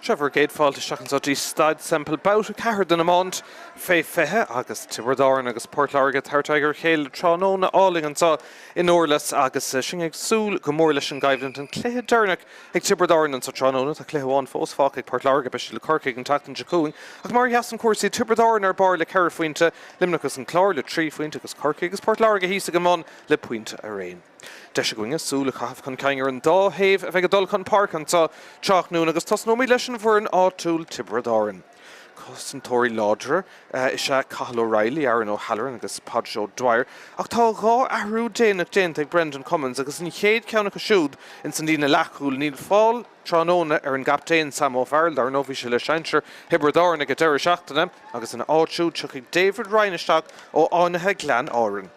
Trevor Gatefold seachas ó Staid Semple Babhta cehar den amont fé fethe agus Tiobraid agus Port Láirge Tráchtaire chéile Tráchtaire áling antá in Durlas agus sin ag súl go mór leis an gaibhlant an cléthe dearnach ag Tiobraid an sa Tráchtaire a clétháin fós fág ag Port Láirge beis le corcaigh an tatan Jacúin ach mar heas an cuasaí Tiobraid ar bar le ceir faointe limnachas an clár le trí faointe agus corcaigh agus Port Láirge híos go món le puinte a réin. Deise goinge súla chahabh chun caiingear an dáhéamh a bheith go dul chun park antá Tráchtaire agus tasnóí leis an bhur an áitiúil Tiobraid. Cos an tóirí láidre is se Cathal O'Reilly Árann ó Halloran agus Padjo Dwyer ach tá gá ahrú déanaach déanta ag Brendan Cummins agus an chéad ceannach a siúd in san dína leachúil níl fáil Tráchtaire ar an gaptéin Sam O'Farrell ar an óbhí se le seintir Tiobraid ag deir seachtainna agus an áitiúil tuigh David Ryanaisteach ó áirithe Glan Árann.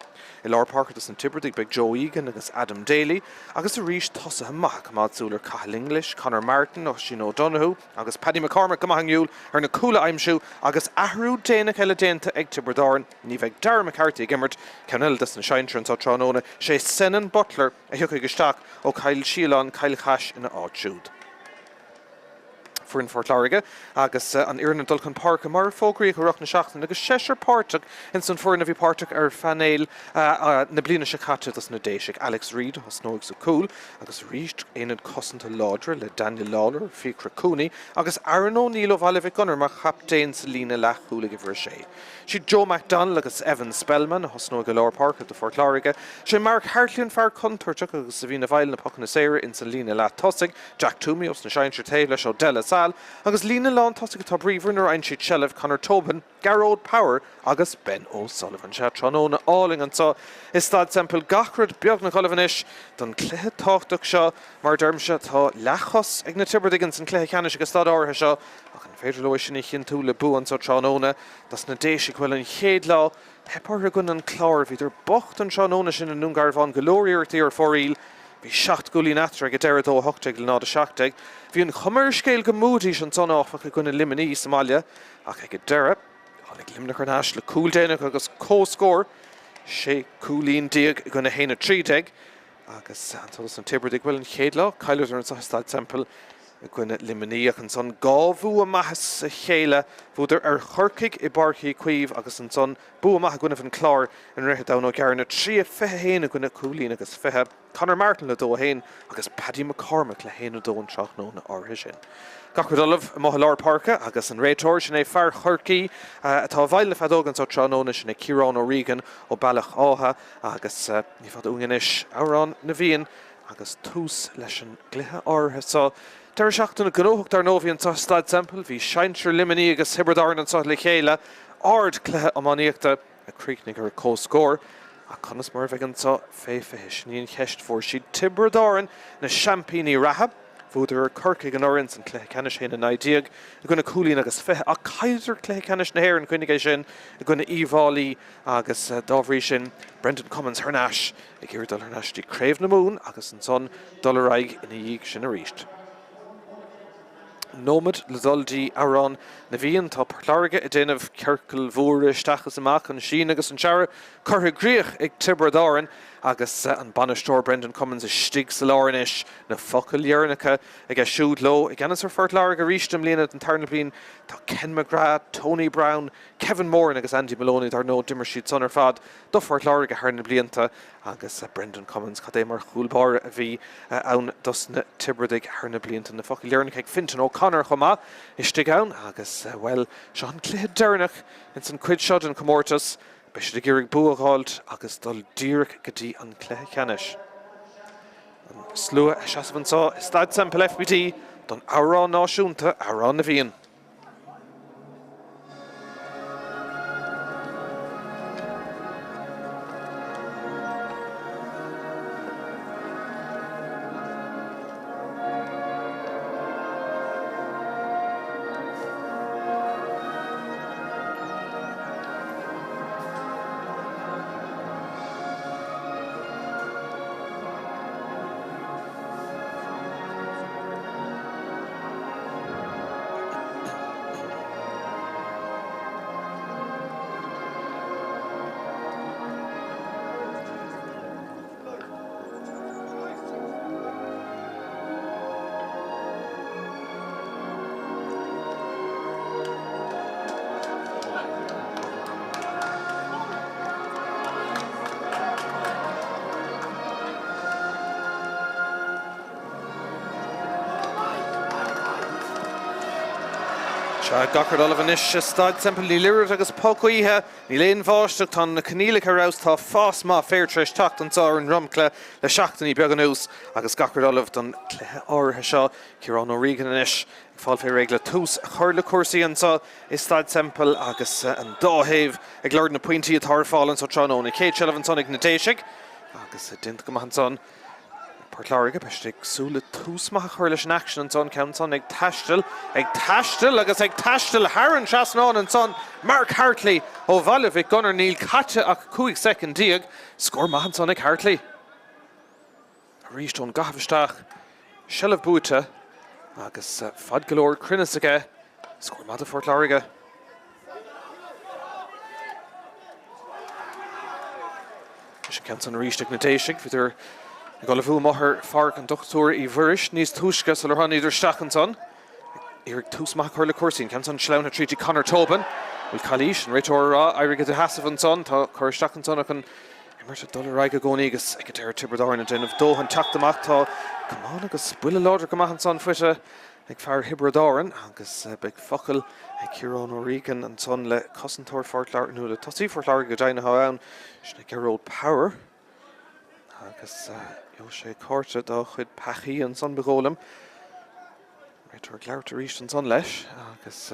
I lár park is an Tipperary beag Joe Egan agus Adam Daly agus a rís tosa amach mádsúlar Cathal English, Conor Martin ó Sin O'Donoghue agus Paddy McCormack go maithangúil ar na coola aimsiú agus ahrú déanaach eile déanta ag Tiobraid ní bheith Darragh McCarthy ag immert ceanil des na seintre antá Tráchtaire sé Senan Butler a thuigh isteach ó Kyle Sheelan Kyle Cash ina áitiúd. For in Fort Láirge agus an Iarna Dulcan Park mar fógraí go roch na seachtain agus séir páirteach in san fuair na bhí páirteach ar fanéil na bliana se chatte as na déisiigh Alex Reid has nóig sa cool agus ríist éad cosanta láidre le Daniel Lawler fi Cooney agus Árann O'Neill ó Bhaile Gunnar mar chaptéin sa lína leachúla go bhir sé. Si Joe MacDonald agus Evan Spellman has nóig go Lár Park at the Fort Láirge. sé Mark Hartlíonn fear contorteach agus sa bhí na bhaile na pachna séire in sa lína le tosig Jack Toomey os na seintir taobh leis ó Della agus lína lán tosig atá bríomhar nar ein siad Shelf Conor Tobin, Garrod Power agus Ben O'Sullivan se Tráchtaire áling antá is Staid Semple gachrad beag na cholamhanis don cléthe táchtach seo mar dermse tá lechos ag na Tiobraid san cléthe cheannis agus Staid áirithe seo ach an féidir leis sin chin tú le bu antá Tráchtaire das na déisiigh bhfuil an chéad lá hepáir gon an clár híidir bocht an Tráchtaire sin an núngar bhain golóiríirtaí ar fóríl Bhí 7 gúlí natra go deireadh ó 8 le nád a 7. Bhí an chumar scéil go múdís an son áfach go na liminí Somália ach ag go deireadh tháinig limnach ar náis le cúil déanaach agus cóscór sé cúlín díag go na héna 30 agus antas an Tiobraid bhfuil an chéad lá caiilear an sa Staid Semple gona liminí ach an son gábhú a maithas a chéile bhúidir ar chorcaigh I barchaí cuomh agus an son bú amach gona an clár an ruthe dá nó gearna trí fethe héana gona cúlín agus fethe Conor Martin le dó héin agus Paddy McCormack le héana dó an Tráchtaire áirithe sin. Gachradulmh a Lár Parka agus an réitóir sin é fear chorcaí atá bhaile fadógan sa Tráchtaire sin é Ciarán O'Regan ó Bealach Átha agus ní fad úganis Árann na bhíon agus tús leis an gluthe áirithe sa Deir seachtainna gnóthach ar nóbhí an sa Staid Semple bhí seintir liminí agus Tiobraid an sa le chéile ard chluthe ammaníochta a críicnig ar cóscór a conas mar bheith an sa féfeis níon cheist fór siad Tiobraid na champíní ratha bhúidir ar corcaigh an orint an cléthe ceannis héna naidíag a gona cúlín agus fethe a caiidir cléthe ceannis na hÉir an cuinnig sin a gona íomhálaí agus dábhrí sin Brendan Cummins thnáis ag iar dul thnáistí Craobh na Mún agus an son dulraig ina dhéag sin a ríist. Nómad le duldaí Árann na bhíon tá Port Láirge I déanamh ceirceal mhóra stachas amach an sin agus an seara curtha gríoch ag Tiobraid agus an banistóir Brendan Cummins is stig sa láranis na focail dhearnacha ag a siúd lo ag anas ar Fort Láirge rístem líana an tarna blin tá Ken McGrath, Tony Brown, Kevin Moran agus Andy Maloney ar nó dimmer siad son ar fad do Fort Láirge thar na blianta agus Brendan Cummins cad é mar chúlbáir a bhí ann dus na Tiobraid thar na blianta na focail dhearnacha ag Fintan O'Connor chomá is stig ann agus well sean cléad dearnach in san cuid seod an comórtas Beis de gírig buáilt agus dul díreach go dtí an cléthe ceannis. An slua a seasamhan sá Staid Semple FBT don Árann náisiúnta Árann na bhíon. Gachard Oliver Nish, Staid Semple ní liúr agus pócaíthe, ní léon bháisteach tá na cníla arás tá fás má féirtreis tacht an sáir an rumcla le seachtaí beag an ús agus Gachard Oliver don cléthe áirithe seo Ciarán O'Regan inis fáil fé régla tús a chuir le cuasaí an sa is Staid Semple agus an dáhéamh ag leir na pointí a tar fáil an sa tróna cé seileann son ag na déisiigh agus dint go maithan son Láirge beiste súla túsma chuir leis an action an son ceann son ag taistil agus ag taistil Árann seaasnán an son Mark Hartley ó bhaileh gunnar níl caite ach 5 second díag scór maithan son ag Hartley. Ríistón gahaisteach Seileadh Babhta agus fad golóir crinnes aige scór maithan Fort Láirge. Is ceann son ríisteach na déisiigh fitar Gola bhú mothair farc an dochtúir í bhuiris níos túisce sa lehan idir steach son. Iarraigh túsmach chuir le cuasaí ceann son sleanna tríti Conor Tobin. Bhfuil Calís an réiteoir rá éirigh de hasamh an son tá chuir steach an son ach an immerte dul raige gcónaí agus ag deir Tipperary an déanamh dóthan teachtamach tá cumán agus buile láidir go maithan son fuite ag fear Árann agus beag focail ag Ciarán O'Regan an son le cosantóir Fort Láirge nó le tosí Fort Láirge go dainethe ann sna Gearóid Power agus sé cárte dá chud pechaí an son bególam. Réiteoir gleabhart ríist an son leis agus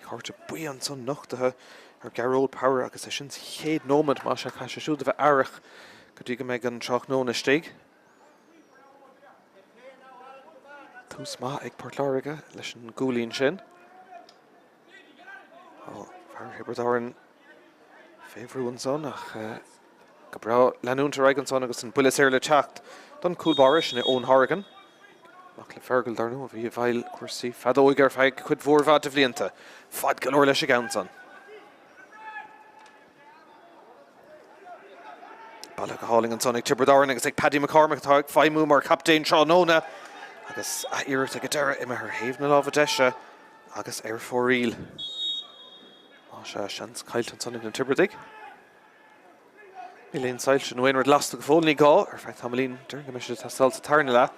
cárte buí an son nochtathe ar Gearóid Power agus é sin chéad nómad má se caiise siúd a bheith airich go dtí go méid an tráchnóna stig. Tús má ag Port Láirge leis an gúlíonn sin. Fear Árann féhrú an son ach go bra leanúnta raig an son agus an buile le teacht don cúlbáris na ón Hargan. Nach le fergal darnú a bhí a bhail cuasaí fadóig ar feig chud mhórmhad a bhblianta. Fad golóir leis a gceann son. Balla go háling an son ag Tipperary agus ag Paddy McCormick tá ag feimú mar captain Tráchtaire agus a iirecht ag deire imime ar thaobh na lámha deise agus ar fóríl. Má se seans caiilt an son ag na Tipperary. Míléon sail sin bhainrad lasta go fólaí gá ar feith tamlín dur go meisi tá sáilta tarna le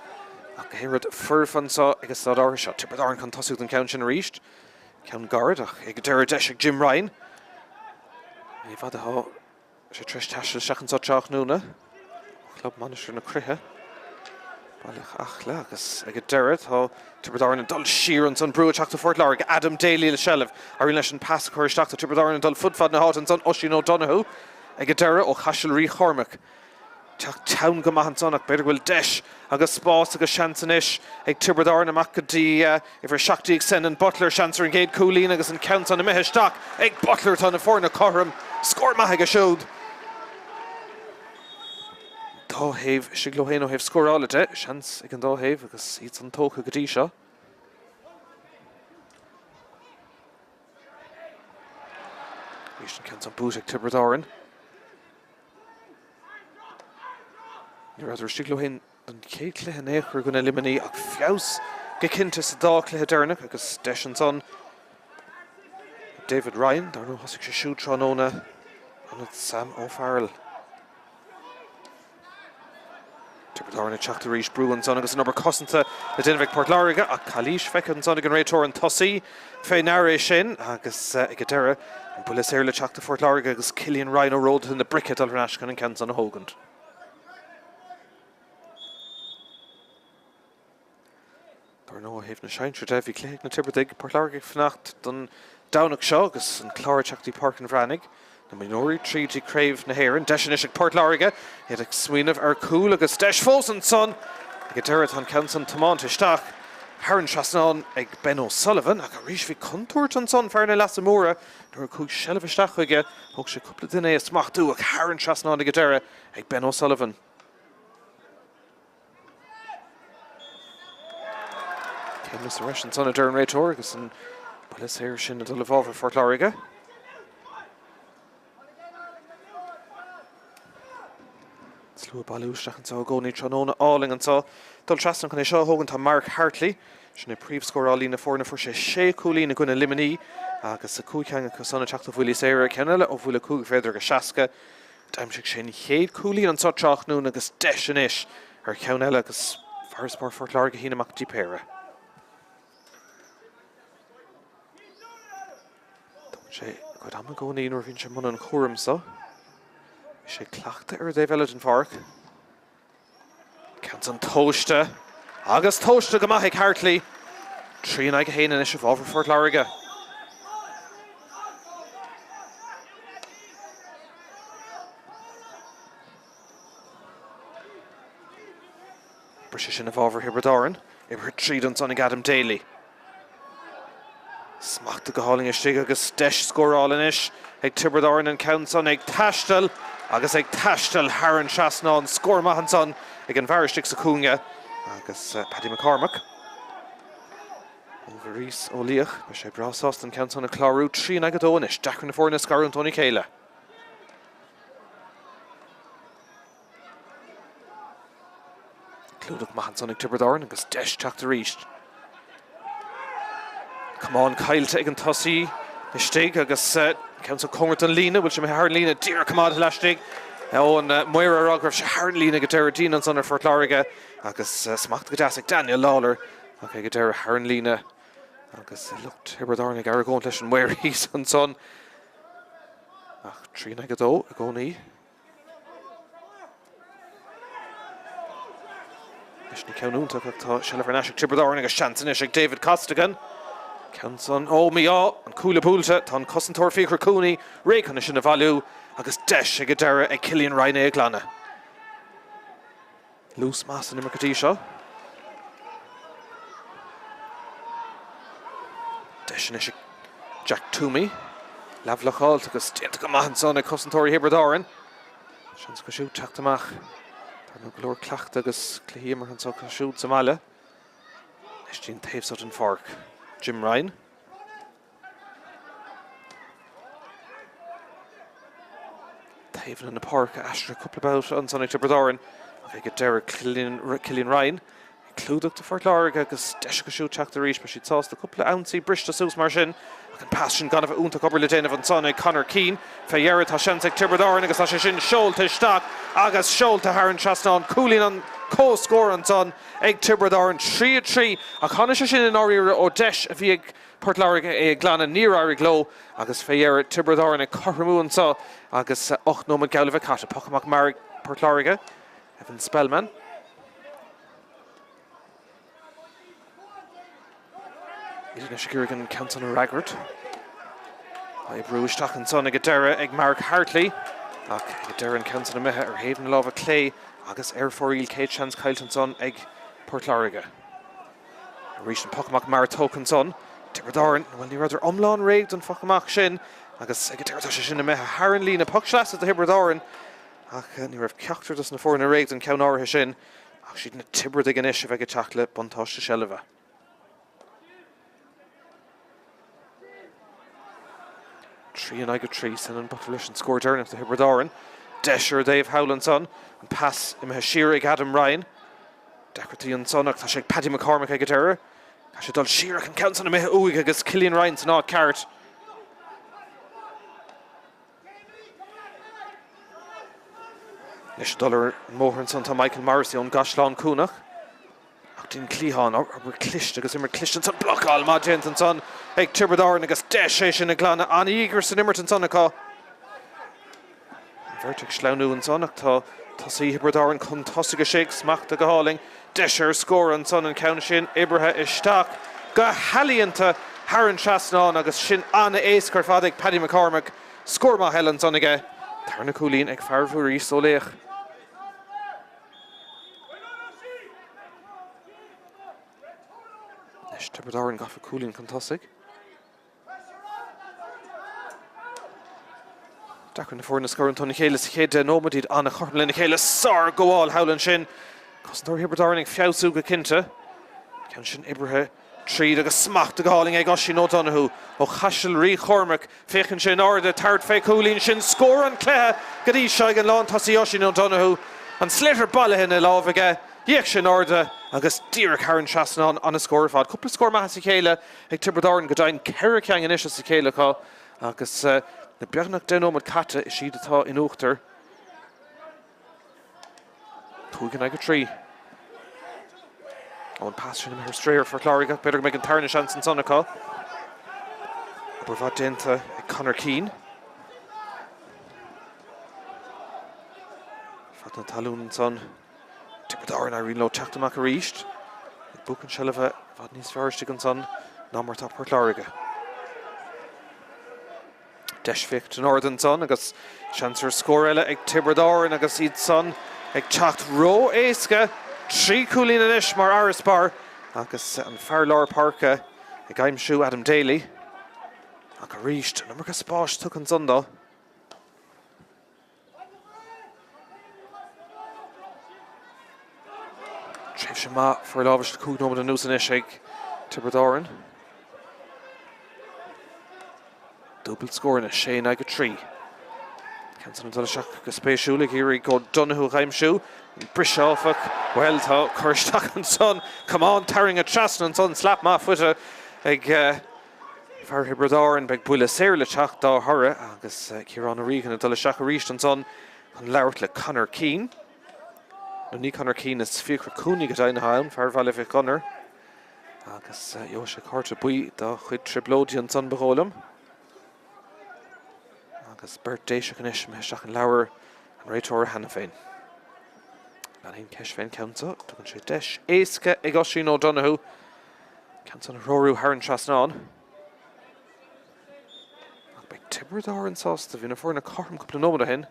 ach go héad furfan sa agus tá áir seo Tipperary chun tosú an ceann sin ríist ceann gard ach ag deir deise Jim Ryan. Ní bhd ath sé treis teisiil seachan sa teach núna club manager na cruthe. Bailach ach le agus ag deir tá Tipperary an dul siar an son brú teachta Fort Láirge Adam Daly le Seileadh ar leis an pas chuir teachta Tipperary an dul fudfad na háit an son Oisín O'Donoghue ag deire ó Chaisiilrí Chormac. Teach town go maithan son ach beidir bhfuil deis agus spás agus seansan isis ag Tipperary amach go dtí ifar seachtaí ag sen an Butler seansar an géad cúlín agus an count an na mitheisteach ag Butler tá na fórna chorm scór maithe go siúd. Dáhéamh si glóhéin ó héamh scórála de seans ag an dáhéamh agus iad an tócha go dtí seo. Rís an count an bút ag Tipperary. Ní raidir siglóhéin an cé cluiche néachar gona liminí ach fios go cinnte sa dá cluiche dearnach agus deis an son David Ryan dar nó thosaigh sé siúd tróna an Sam O'Farrell. Tipperary na teachta ríis brú an son agus an obair cosanta le déanamh Port Láirge ach Calís feice an son ag an réiteoir an tosaí fé náir sin agus ag deire an buile le teachta Fort Láirge agus Cillian Ryan ó ród in na bricket al ran an ceann son a hógant. Dar nó héamh na seintre de bhí cléigh na Tipperary Port Láirge fanacht don dánach seo agus an chláir teachtaí Park an Bhreanig na minóí trídí Craobh na hÉireann deis inis ag Port Láirge iad ag smaoinemh ar cúil agus deis fós an son ag deire an ceann son Támán isteach Árann seaasnán ag Ben O'Sullivan ach a rís bhí contúirt an son fearna leas móra nuair a cúig seileadh isteach chuige thug sé cúpla duine a smachtú ach Árann seaasnán ag deire ag Ben O'Sullivan. Mr. Russian son a Durn Réiteoir agus an buile sin a dul bhábhar Fort Láirge. Slú bailúisteach an tá gcónaí tróna áling an tá dul trasna chun é seo thógann tá Mark Hartley sin é príomhscórálaí na fórna fuair sé 6 cúlí na gcuine liminí agus sa cúceanga go sanna teachta bhuiilí éire ceanile ó bhuila cúg féidir go seaca daimsigh sin chéad cúlí an sa teachnún agus deis inis ar ceann eile agus fearspóir Fort Láirge hína amach Tipperary. sé go am go ní nor vín sé mun an chóm so. Sé Tráchtaire dé veile an farc. Cant an tóiste. Agus tóiste go maith Hartley. Trí ag héanaan is Waterford Láirge. British in over here with Árann. Ibre tríd an son ag Adam Daly. Smacht go háling istig agus deis scóráil inis. Ag Tipperary Árann and count son ag taistal. Agus ag taistal Árann Seasnán scór mahan son ag an bharistig sa cúnga. Agus Paddy McCormack. Over Rhys O'Leach. Ba sé brasást an count son a chlárú trí ag adó inis. Dacr na fórna scar an Tony Éile. Clúdach mahan son ag Tipperary Árann agus deis Tráchtaire ríist. Come on, Kyle ag an tosí. Istig agus count son congart an lína. Bhfuil sé me Harn lína. Dír come on leistig. Ó an Moira Rograf sé Harn lína go deir dín an son ar Fort Láirge. Agus smacht go deas ag Daniel Lawler. Okay, go deir Harn lína. Agus look Tipperary Árann ag aragón leis an Moira hís an son. Ach, trí ag adó a gcónaí. Ní ceanúnta tá Shelley Nash Tipperary Árann agus seansan is ag David Costigan. Canson ó míá an cúla púlta tá Commentator fiachar cúnaí réichanna sin na bhailiú agus deis ag deire ag Cillian Ryan ag glanna. Lús más an immercatí seo. Deis is ag Jack Toomey. Leavlacháil agus déanta go maithan son ag Commentator Tipperary Árann. Seans go siú teach amach. No glór clacht agus cléhéimar an so siúd sa mala. Is dín taobh sot an farc. Jim Ryan. Taobh in the park astra couple about an son ag Tipperary Árann. Okay, get deire Cillian Ryan. Clúdach to Fort Láirge agus deis go siúd teach the ríis, but she'd tossed a couple of ouncy brista sús mar sin. An passion gan of únta cobar le déanamh an son ag Conor Keane. Féiarad tá seans ag Tipperary Árann agus tá sé sin seol ta isteach agus seol ta Árann Seasnán cúlín an co-score an son ag Tipperary Árann 3-3 a chana sé sin in áíre ó deis a bhí ag Port Láirge ag glanna níor áirig ló agus féiarad Tipperary Árann ag corrimú an so agus 8-9 gabhah cata pochamach mar Port Láirge. Evan Spellman. Idir Nishigurigan counts on a Raggart. I brúisteach an son ag deire ag Mark Hartley. Ag deire an counts on a mithe ar Hayden Lova Clay agus Airforíl Kate Chance Kylton son ag Port Láirge. Reached an pochamach mar token son. Tipperary Árann when ní rather omlán raiged an pochamach sin agus ag deire tá sé sin a mithe Harran lína puckshlas at the Tipperary Árann. Ach ní raibh ceachtar dus na fórna raiged an ceann áirithe sin. Ach siad na Tipperary ag inis a bheith teach le buntáiste Shelley. Three and I got three, and an Population scored down after Tipperary Árann. Desher Dave Howland son, and pass him Shearig Adam Ryan. Decoraty and son, Tashik Paddy McCormack ag deire. Cash dul Shearig and counts on a mehe uig agus Cillian Ryan to not cart. Nish dollar Moher and son to Michael Morrissey on Gashlán Cúnach. Din Clehan or Clisht agus immer Clisht son block all ma gent son ag Tipperary Árann agus deis sin a glanna an eager san immerton son aá. Vertig Schlaunú an son tá sí Tipperary Árann chun tosig a shake smacht a go háling deisir score an son an count sin Ibrethe isteach go halíonnta Árann Seasnán agus sin anna éascar fad ag Paddy McCormack score ma Helen son aige Tarna Cúlín ag Fearmhú Rhys O'Leach. Tipperary Árann gafa Cúlín contosig. Dacr na fórna scoir an Tony Éile sa chéad nómadíd anna chorpla na chéile sár goáil howlan sin. Commentator Tipperary Árann ag fiabhsú go cinnte. Ceann sin Ibrethe tríd agus smacht a gáling ag Oisín O'Donoghue ó chaisiil rí chormac féchann sin árda tart fé Cúlín sin scór an cléthe go dtí se ag an lán tosí Oisín O'Donoghue an slitter balle in a lámh aige. Díag sin árda agus díreach Árann Seasnán an a scór fad. Cúpla scór maithe sa chéile ag Tipperary Árann go dainn ceithre ceang inis sa chéile cá agus na beagnach den ómad cata is siad atá in uachtar. Cúgan ag a trí. An pass sin her strayer for Láirge, better make an tarnish chance in Sonaca. But what denta Conor Keane. Fatna Talún son. Tipperary na rin lo Tráchtaire a ríist. Buchan Shelva Vadnís Verstigan son. Námar tá Port Láirge. Deisficht an Ordan son agus Chancellor score Éile ag Tipperary agus iad son ag teacht ró éasca 3 cúlín in ish mar Araspar agus an Fearlár Parka ag aimsú Adam Daly ag a ríist an America Spórt tuk an Sundá. Tréimh sé má for lábhas de cúg nómad an nús in ish ag Tipperary. Double score in a Shane ag a 3. Canson an Dulles go spéisiúla here go Donoghue aimsú. Brisháfach, well tá Chuirsteach an son. Come on, tearing a Chaston an son slap má fuite ag Fear Tipperary beg buile séir le teach dá thora agus Ciarán O'Regan an Dulles a ríist an son an labhart le Conor Keane. No ní Conor Keane is fiachra cúnig go daine hain fear bhaile bheith Conor. Agus jo sé carta buí dá chuid triplódí an son beholm. Agus Bert Déiseach an ish me seach an leabhar an réitóir hena féin. Leanaín ceis féin ceanta, tugann sé deis éasca ag Oisín Ó Donoghue. Ceanta an Rórú Hárann Trasnán. Ag beag Tipperary an sásta bhí na fór na carm cúpla nómada hen.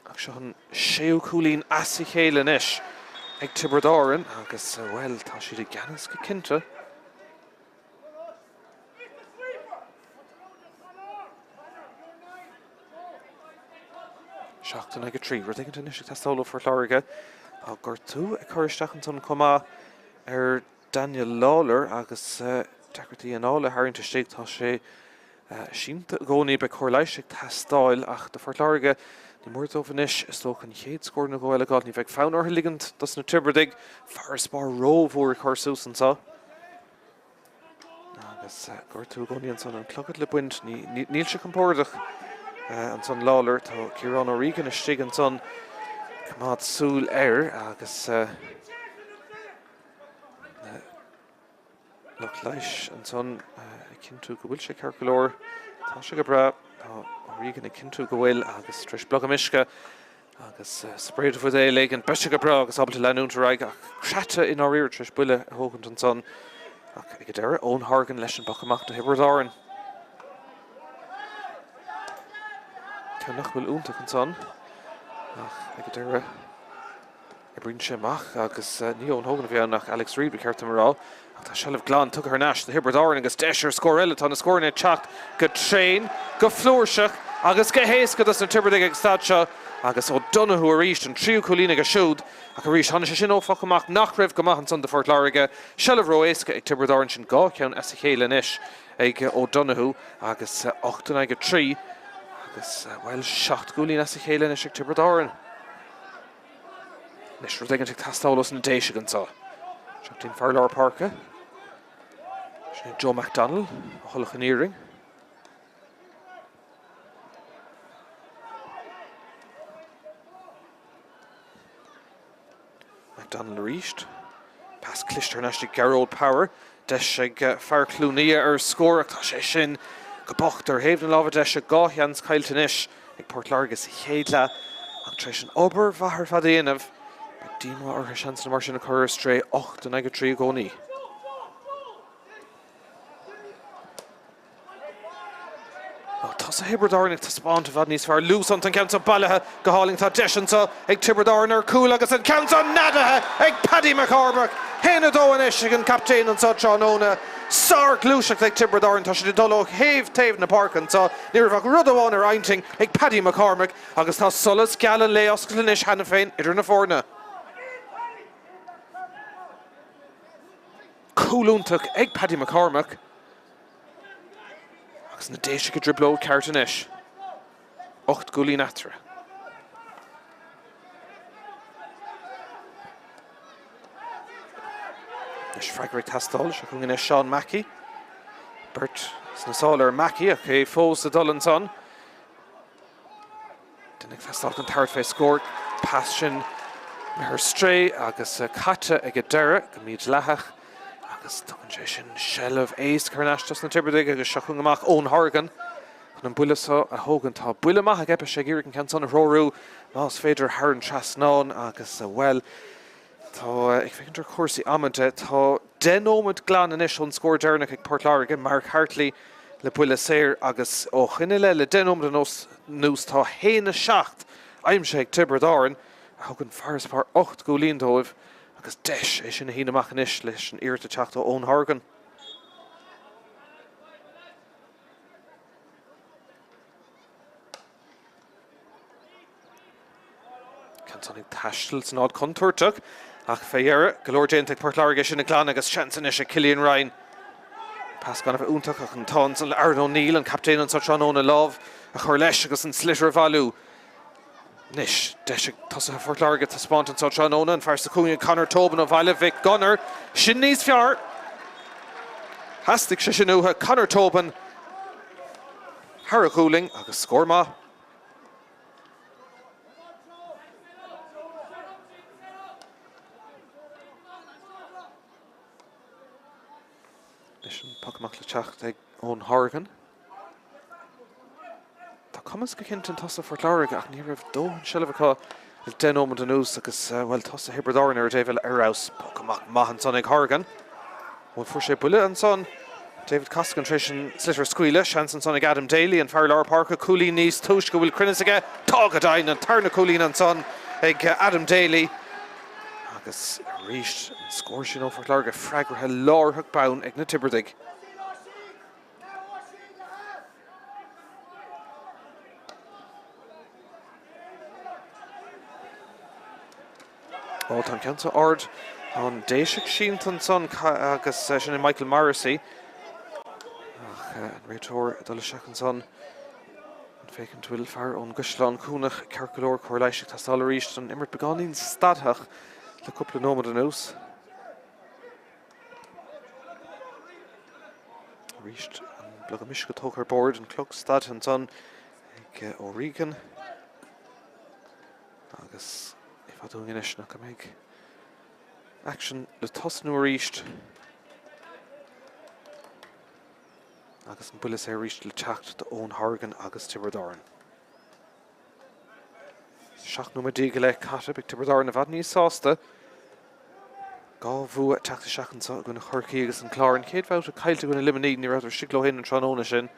Ag seo an 6 cúlín as I chéile ish ag Tipperary agus well tá siad ag ganas go cinnte. Seachtain ag a 3, we're taking to initial testóla for Láirge. Gur tú ag Chuirsteach an son comá Daniel Lawler agus Decartí an ála hairn to Staid tá sé sínta gcónaí be Chorlaigh testáil ach de for Láirge ní mór van ish is tó an chéad scór na gáile gáil ní bheith fán ortha ligand das na Tipperary far spár rómhór chuirsús an sa. Agus gur tú gcónaí an son an clogad le buint níl se compórdach. An son Lawler tá Ciarán O'Regan is stig an son cumad súl agus Loch an son cintú go bhfuil sé cearcolóir tá sé go bra O'Regan ag cintú go bhfuil agus tris blog amisce agus spréad fu Éile an beiste go bra agus abal leanúnta raig ach crata in áíir tris buile thógant an son ach ag deire ón Hargan leis an bachamach na Tipperary. Nach bhfuil úntaach an son ag go deire I bríonn sé amach agus ní ón thógan bhí nach Alex Reid be cearta marrá ach tá Shelf Glán tug ar neis na Tipperary agus deisir scór eile tá na scórna teacht go tréin go flúirseach agus go héasca das na Tipperary ag stad seo agus ó Donoghue a ríist an 3 cúlín ag a siúd ach a ríist tháinig sé sin ófach amach nach raibh go maith an son de Fort Láirge Shelf ró éasca ag Tipperary sin gá ceann as a chéile inis ag ó Donoghue agus 8 ag a 3 agus well 7 cúlín as a chéile inis ag Tipperary. Nis ru ag an testálas na déise an sa. Seachtain Fearlár Parka. Sin Joe McDonald a thulach an íring. McDonald ríist. Pass clistear neis ag Gerald Power. Deis ag fear clúnaí ar scór ach tá sé sin go bocht ar héamh na lábhar deis ag gátheans cailta inis ag Port Láirge sa chéadla ach treis an obair bhahar fad éanamh ag díma ar seans na mar sin a chur stré 8 ag a 3 gcónaí. Tás a Tipperary ag taspáint a bhad níos fearr lús an ceanta bailithe go háling tá deisanta ag Tipperary ar cúil agus an ceanta nadathe ag Paddy McCormack. Héna dóin is ag an captéin an sa Tráchtaire Sár glúiseach ag Tipperary tá sé dul ó héamh taobh na parcan tá ní raibh rud amháin ar ainting ag Paddy McCormack agus tá solas gealan le oscailin is hena féin idir na fórna. Cúlúntaach ag Paddy McCormack agus na déise go dribló cearta inis 8 cúlín atra. Is freigraigh tastáil se chun inis Sean Mackey. Bert sna sáil ar Mackey ach é fós a dul an son. Dennig tastáil an tart fé scór pass sin me ar stré agus caite ag a deire go míad lethach agus tugann sé sin Shellamh éas carnastas na Tipperary agus seachún amach ón Horgan. An builasa a hógan tá buile maith ag epa sé gírig an canson a rórú más féidir Árann trasnán agus well tá ag féidir cuasaí amante tá denómad glan inis ón scór dearnach ag Port Láirge Mark Hartley le buile séir agus ó chuine le denómad an nús tá héana seacht aimse ag Tibredáin a hógan farspár 8 gólín dóibh agus 10 é sin na híine amach inis leis an iirta teachta ón Horgan. Canson ag taistil san ád contúirteach ach féhéire golóir déanta ag Port Láirge sin na glan agus seansan is a Cillian Ryan. Pas gan a bheith úntaach ach an tánsal Árann O'Neill an captéin an Sotranóna Love a chur leis agus an slitter valú. Nis, deis tosa Port Láirge tá spáint an Sotranóna an fearsta cúine Conor Tobin ó bhaile Vic Gunner sin níos fear. Hastig sé sin utha Conor Tobin Harry Hurling agus scór maith. Leis an pacamach le teacht ag ón Horgan. Tá cumas go cinnte an tosa Port Láirge ach ní raibh dóin Shellamh il denómad an ús agus well tosa Hibredáin ar David Arrows pacamach Mumhan son ag Horgan. Bhfuil fuair sé buile an son David Coscan tréis an slitter scuile seansan son ag Adam Daly an fear leabhar parca cúlín níos túis go bhfuil crinnes aige tágadain an tarna cúlín an son ag Adam Daly. Agus ríist an scóir sin ó Port Láirge freagrathe láirthach bán ag na Tipperary. Tá ceanta ard an déiseach sínt an son agus sin in Michael Morrissey. An réiteoir dul seach an son an fécinn bhfuil fear ón Gusláán cúnach cearcolóir chuir leiseach tá stála ríist an imirt beánín stadthach le cúpla nómad an ús. Ríist an blog a mis go tóg ar board an clog stad an son ag O'Regan agus fadún inis nach go méid action le tosnú a ríist agus an buile sé ríist le teacht de ón Horgan agus Tibredáin. Seach nó dí go le cata ag Tibredáin a bhad níos sásta gá bhua teachta seachan sa gona chorcaí agus an chlárin céad bhát a caiilte gona limaní ní raidir siglóhin an Tránóna sin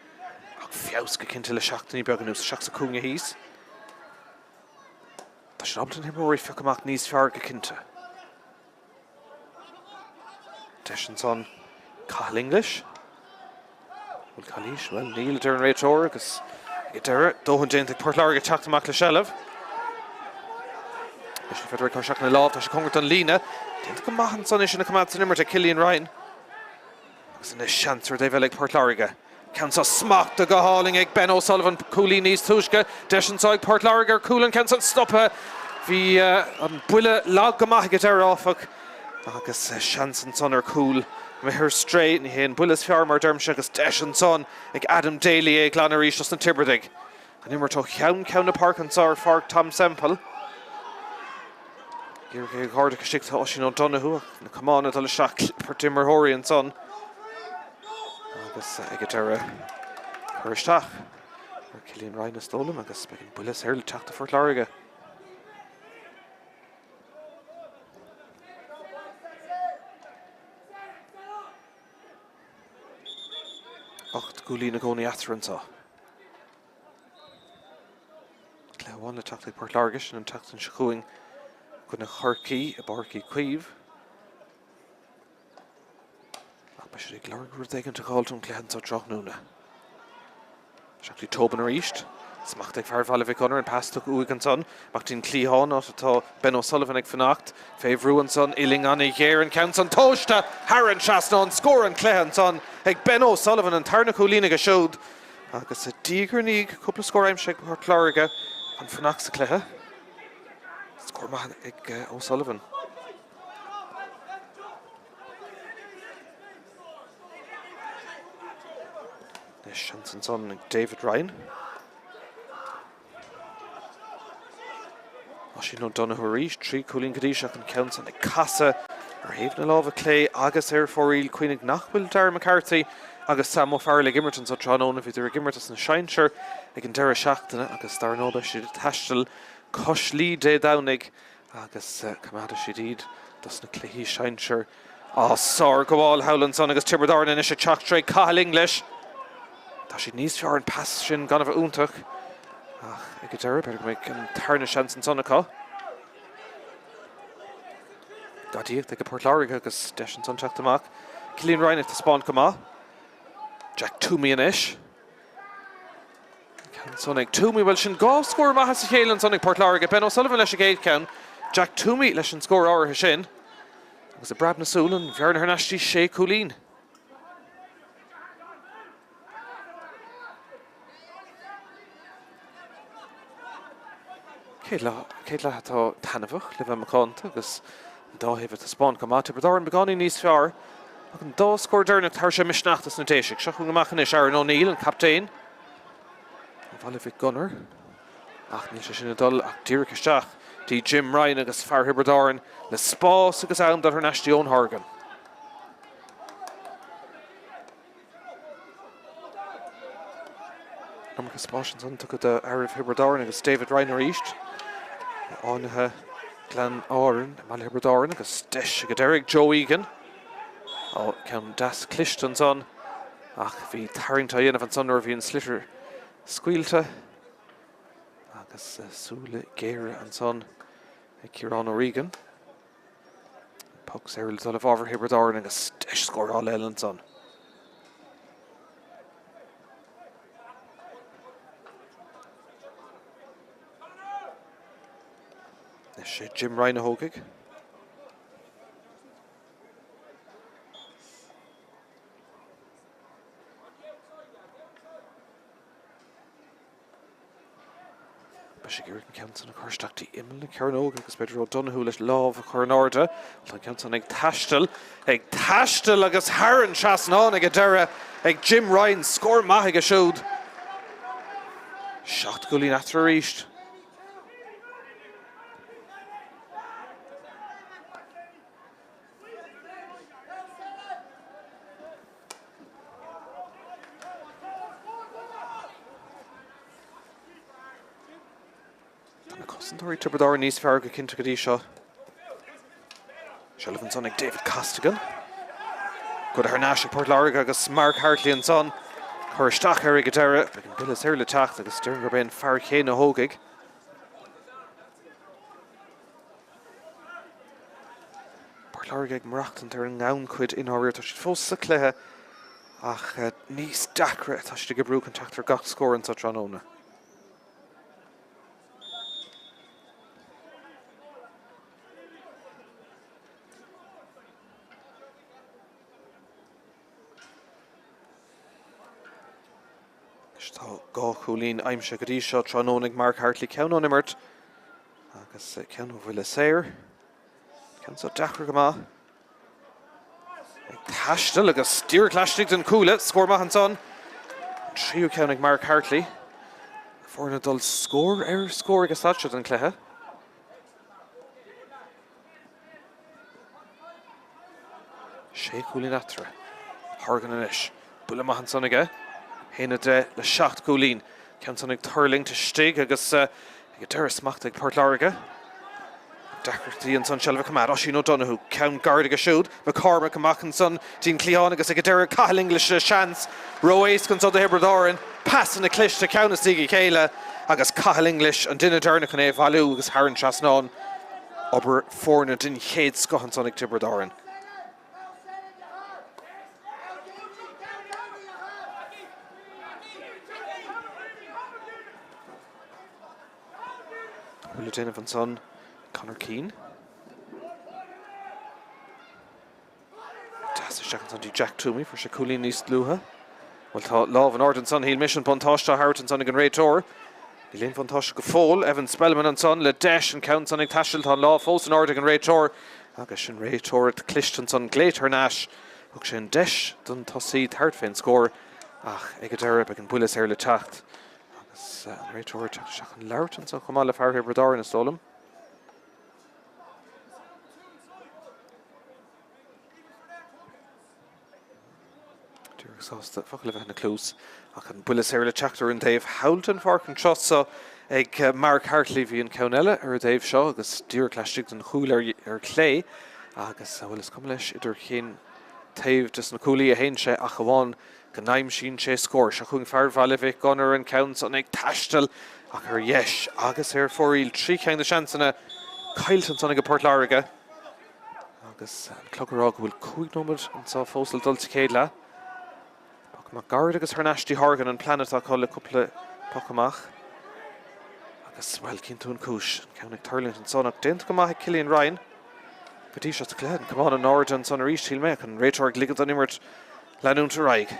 ach fios go cinnte le seachtaí beag an ús seach sa cúnga híos. Tá sin ablan himóirí feicamach níos fear go cinnte. Deis an son Cathal English. Bhfuil Calís, well, níl ar an réiteoir agus ag deire dóhann déanta ag Port Láirge teachtamach le Shellamh. Leis an feidir chu seach na láb tá sé congart an lína. Déanta go maithan son is sin na cumad san imirt ag Cillian Ryan. Agus in is seansar dé bheith ag Port Láirge. Cansa smacht a go háling ag Ben O'Sullivan cúlí níos túisce. Deis an sáig Port Láirge cúlan cansa stoppa. Bhí an buile lag go maith ag deire áfach agus seansan son ar cúl. Me her straight ní héan builas fear mar dermse agus deis an son ag Adam Daly ag glan a ríis na Tipperary. An immer tó cheann na park an sár farg Tom Semple. Gír ag háda go sicht ó sin ó Donahue na Iomána dul seach per Timmer Hóirí an son. Agus ag deire chuiristeach ar Cillian Ryan na stólam agus begin builas ar le teachta Port Láirge. Ocht gúlín a gcónaí atarantá. Le bháin le teachta Port Láirge sin an teachtain sechuing gona chorcaí a barcaí cuimh. Ach ba sé ag leargúir dégan te gáiltún cléan sa trochnúna. Seachtaí Tobin ar ríist. Smacht ag fear bhaile Vic Gunner an pastach uig an son. Machtaín clíán atá Ben O'Sullivan ag fannacht. Féhrú an son iling an i ghéir an count an tóiste. Árann seasnán scór an cléan son ag Ben O'Sullivan an tarna cúlína go siúd. Agus a dígur níg cúpla scór aimse ag Port Láirge an fannacht sa cléthe. Scór maith ag O'Sullivan. Nes seansan son ag David Ryan. Sin ó Donahue ríist, trí cúlín godíiseach an count an ag casa ar Taobh na lámh clé agus fóiríl Cuoinnig nachhfuil Dar McCarthy agus Sam O'Farrell Gimmerton so Tráóna if idir Gimmertas na Seinseir ag an deire seachtainna agus dar nóda siad taistil coslí dé dánig agus cumada siad iad dus na cléhí Seinseir sár goháil howlann son agus Tibredáin in is a Tráchtaire Cathal English tá siad níos fear an pass sin gan bh úntach ag go deire beag méid an tarna seans an sonnacha Gadíocht ag go Port Láirge agus deis an son teachtamach Cilín Ryan the Spáin comá Jack Toomey in ish. Sonic Toomey will sin go score ma has Míchéal and Sonic Port Láirge Ben O'Sullivan leis a gate count. Jack Toomey leis an score hour sin. Was a Brad Nasul and Vern Hernashti Shea Coolin. Keitla hatá Tanavach live McCont agus dá heh a Spáin comá Tibredáin beganí níos fear. An dá scór dearnach tar sé misneachtas na téisic. Seach go machchan is Árann O'Neill an captain. Bhalific Gunner. Ach níl sé sin dul ach díreach isteach. Dí Jim Ryan agus Fear Tibredáin le spás agus ann dar Hernashti Ón Horgan. Number spás an tucha de Árann Tibredáin agus David Ryan East. Ánathe Glen Árann Mal Tibredáin agus deis go Derek Joe Egan. Ceann das Clishton son ach bhí tarringtá dhéanamh an son or bhí an slitter scuilte agus súla géire an son ag Ciarán O'Regan. Pucks Errol dul bhábhar Tibredáin agus deis scóráil eile an son. Is sé Jim Ryan a hógaigh. Sigurd Kenton a chuirteachtaí imle Cearnóga agus beidir O'Donoghue leis lámh a chuirnáirde. Tá Kenton ag taistil agus Árann seasanán ag a deire ag Jim Ryan scór maith a siúd. Seacht goalín after a ríist. Concentrate Tibredáin níos fear go cinnte go dtí seo. Sullivan son ag David Costigan. Go Hernashti Port Láirge agus Mark Hartley an son. Chuirteach ar ag a deire beag an bilas ar le teacht agus dearn gur ben fear chéin a hógaigh. Port Láirge ag mreachtant ar an ngabhain cuid in áirir tá siad fós sa chluthe ach níos dacra tá siad go brú an teachtar gach scór an sa Tráóna. Tá gá chúlín aimse go dtí seo Tráónnig Mark Hartley ceann an imirt agus ceann ó bhfuil séir ceann sa dachra go maith ag taistil agus stíorchleistigh den cúla scór maith an son tríú ceannig Mark Hartley fórna dul scór scór agus táisiid an chluthe sé chúlín atra Horgan an isis bula maith an son aige Héna dre le 7 gólín. Ceann son ag Hurling to Staid agus ag deire smacht ag Port Láirge. Dachirtaí an son Shelva Camad, Oisín O'Donoghue, ceann guard ag a siúd, McCormack amach an son Dín Cleán agus ag deire Cathal English chance. Roéis gan son de Tibredáin, pass in a clish to ceann Stíigh Céile agus Cathal English an duine dearna chun é bhailú agus Árann seasanán. Aber fórna din chéad scoth son ag Tibredáin. Lieutenant van Son, Conor Keane. Das is second on Jack Toomey for Shakulin East Luha. Well, tá Love and Arden Son, he'll mission Pontoshta Harton Son again Ray Tor. Lynn Pontosh go fall, Evan Spellman and Son, Le Desh and Count Son Tashil on Law, Folks and Arden Ray Tor. Agashin Ray Tor at Clishton Son, Glater Nash. Ukshin Desh, Dun Tossi, third fin score. Egadera, Began Bullis Air Le Tacht. Ray Tor, Shachan Larton, so come on, the fire here, Bradar in a stolum. Dúr sásta focail bheith na clús ach an bulas ar le Tráchtaire an Dave Howlton farc an trosa ag Mark Hartley bhí an Cownella ar Dave seo agus dúr cláiste an chúil ar clé agus bhfuil is cum leis idir chin taobh just na cúlaí a héinse ach amháin go naim sin sé scór se chun fear bhaileh gunnar an count an ag taistal ach ar yes agus ar fóríl trí cheang na seansanna cailtan sanna go Port Láirge agus an clogurrá go bhfuil cúig nómad an sá fósal dul céile má gard agus Tharnastí Horgan an planet a le cúpla pacamach agus bhfuil cinnta an cúis ceannig Thurles an sonach déint go maithe Cillian Ryan go dtí se léad cumán an áird an son a rístíl me an réiteoir ligad an imirt leanúnta raig.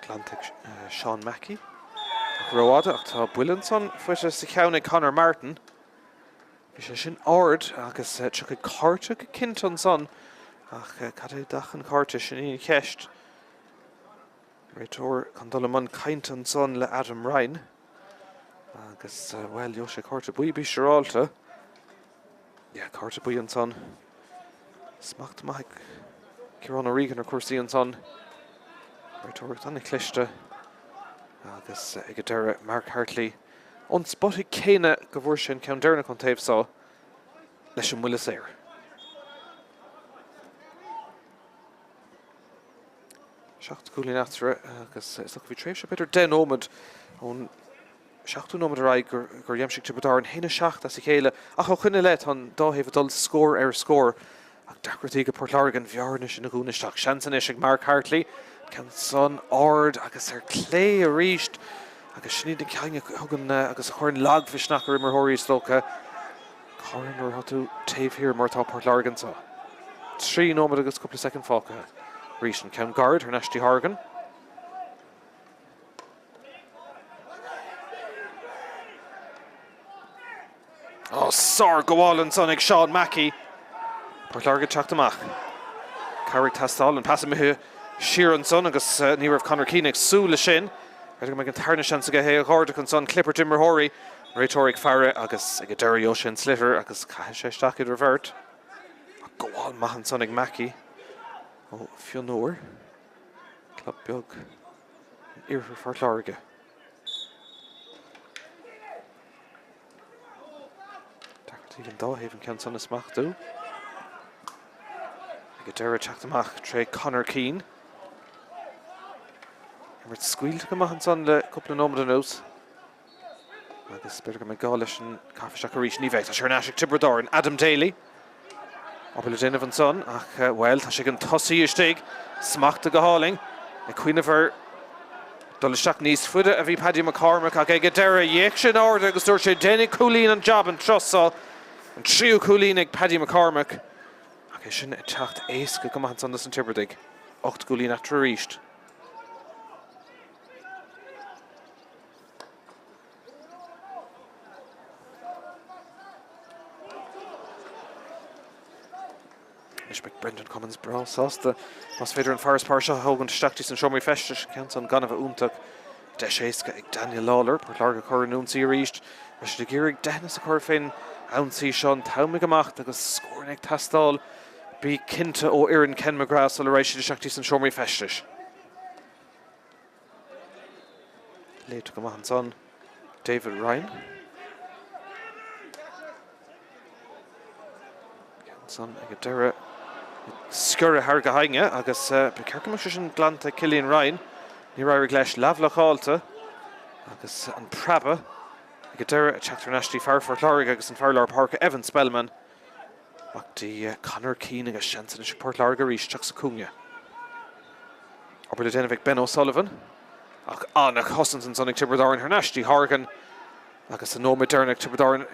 Atlantic Sean Mackey Roáda ach tá buileann son fuite sa cheannig Conor Martin bhí sé sin áird agus tu go cáirte go cintan son ach cad é dachan cáirte sin í cheist réiteoir chun dul man caintan son le Adam Ryan agus well jo sé cáirte buí bí seráilta cáirte buí an son smacht maith Ciarán O'Regan ar cuasaí an son réiteoir tanna cliste agus ag deire Mark Hartley an spotí céine go bhfuair sin ceann deirna chun taobh sá leis an muile séir. Seacht cúlín aftere agus is bhí tréimh se beidir den ómad ón seachtú nómad a raig gur dhéimsigh Tipperary an héine seacht as i chéile ach ó chuine leit an dáhéh dul scór ar scór ach dacratí go Port Láirge an bhearne sin na gúnaisteach seansan is ag Mark Hartley ceann son áird agus ar clé a ríist agus sníad an ceange thugan agus chuirn lagfisnach ar immerthirí slócha chuirn ar hatú taobh hir mar tá Port Láirge an sa. Trí nómad agus cúpla second fáca ríist an ceann gard Tharnastí Horgan. Sár goháil son ag Sean Mackey Port Láirge teacht amach Carrick tastal an passamithú siar an son agus ní raibh Conor Keane ag súla sin go me an tarna seansa go hé háirde an son clipper immerthirí réiteoir fearre agus ag deirí sin slitter agus cai sé isteach idir bhirt goháil maith an son ag Mackey ó fionóir club beag iarthar Port Láirge. Dacratí an dáhéh an ceann son is smachtú ag deire teacht amach tré Conor Keane Immert scuilt go maith an son le cúpla nómad an nós agus beidir go me gá leis an cafaseach a ríis ní bheith a searnáisigh Tipperary Adam Daly Opel le déanamh an son ach well tá sé an tosaí isteig smachta go háling ag cuiinehar dul isteach níos fuide a bhí Paddy McCormack ach ag deire dhéic sin áirde agus dúir sé déananig cúlín an job an trosá an tríú cúlín ag Paddy McCormack ach é sin teacht éasca go maith an son an Tipperary 8 cúlín after a ríist. Brendan Cummins bra sásta mas féidir an Forest Park seo thugann steachtaí san seomraí feistis ceann san gan a bheith úntaach de séasca ag Daniel Lawler Port Láirge chuir an únsaí a ríist leis de ggéirigh denas a chuir féin ansaí seo an tamhaigh amach agus scóir ag tastáil bí cinnte ó Éireann Ken McGrath le rééis de seachtaí san seomraí feistis. Léite go maith an son David Ryan ceann son ag deire Scurra thar go hainge agus be cearcamach sin glanta Cillian Ryan ní raibh leis leabhlacháilta agus an praba ag deire teacht Tharnastí fear Port Láirge agus an fearlár Parca Evan Spellman ach dí Conor Keane agus seansan is Port Láirge ríist teach sa cúnge. Opel le déanamh Ben O'Sullivan ach annach hosan son ag Tipperary Tharnastí Horgan agus an nómad dearnach Tipperary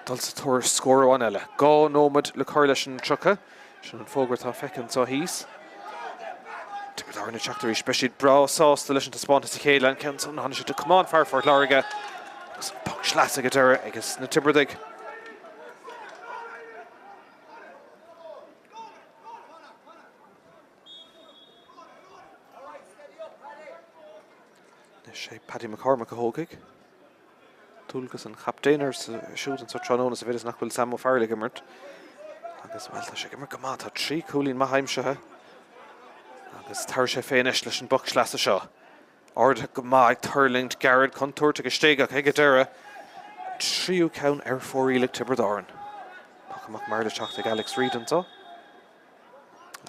dul sa túir scóráin eile. Gá nómad le chuir leis an trucha sin an fógur tá fecinn sa híos. Tipperary na teachtarí speisiad bra sásta leis an taspáinte sa chéile an ceann son hanis to cumán fear Port Láirge agus pach sleas ag deire agus na Tipperary. Sé Paddy McCormack a hógaigh. Túlgus an chaptéinar siúd an sa tróna sa bhéidir nach bhfuil Sam O'Farrell immert. Agus bhfuil tá sé gimar go maith tá trí cúlín maithimsethe. Agus tar sé féin leis an buc sleasa seo. Ard go maith Hurling Garrod contúirte go stéigech ag deire. Tríú cen ar fórílaigh Tipperary. Pachamach mar le teach ag Alex Reid antá.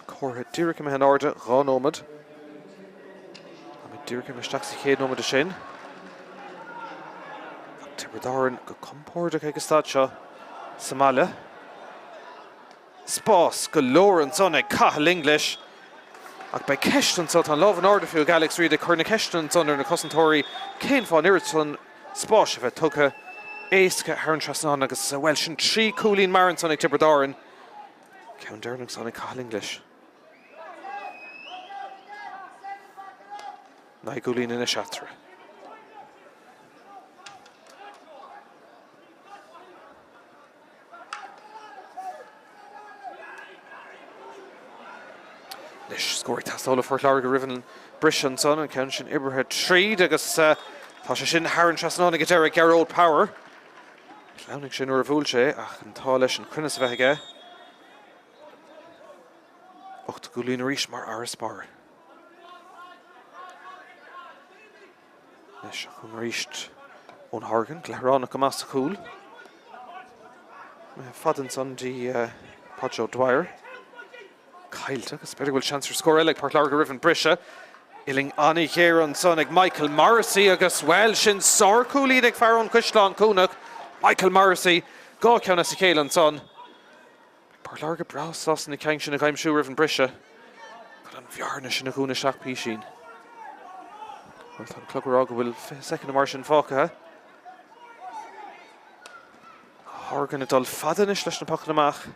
Córtha dúrcha me an arda rá nómad. A mi dúrcha me isteach sa chéad nómad a sin. Tipperary go compórdaach ag stad seo. Semple. Spás go leor an son ag cathal English. Ach bei ceistan so tan lámh an arda fiú Alex Reid ag chuir na ceistan son ar na cosantóirí cén fáin iiritan spás a bheith tugtha éasca Árann Trasnán agus bhfuil sin trí cúlín mar an son ag Tipperary. Ceann dearnach son ag cathal English. Na cúlín in a seatra. Nis scóir tastála for Láirge rivan Brisean son an ceann sin ibrithe tríd agus tá sé sin Árann Trasnán ag deire Garrod Power. Clownig sin uair a bhúil sé ach an tá leis an crunas a bheith aige. 8 gúlín arís mar ar spar. Nis chun aríist ón Hargan glehránach go más cúl. Fadan son dí Podjo Dwyer. Cailte agus beidir bhfuil chance scór eile Páirc Láirge rivan Brise. Iling Annie here an son ag Michael Morrissey agus well sin sár cúlín ag fearrón Cuislán cúnach. Michael Morrissey gá ceanna sa chéile an son. Páirc Láirge brás as na ceang sin a ghaimsú rivan Brise. Got an bhearna sin a cúna seach pí sin. Well tan clogar ága bhfuil second mar sin fácathe. Hargan a dul fadanis leis na pachan amach.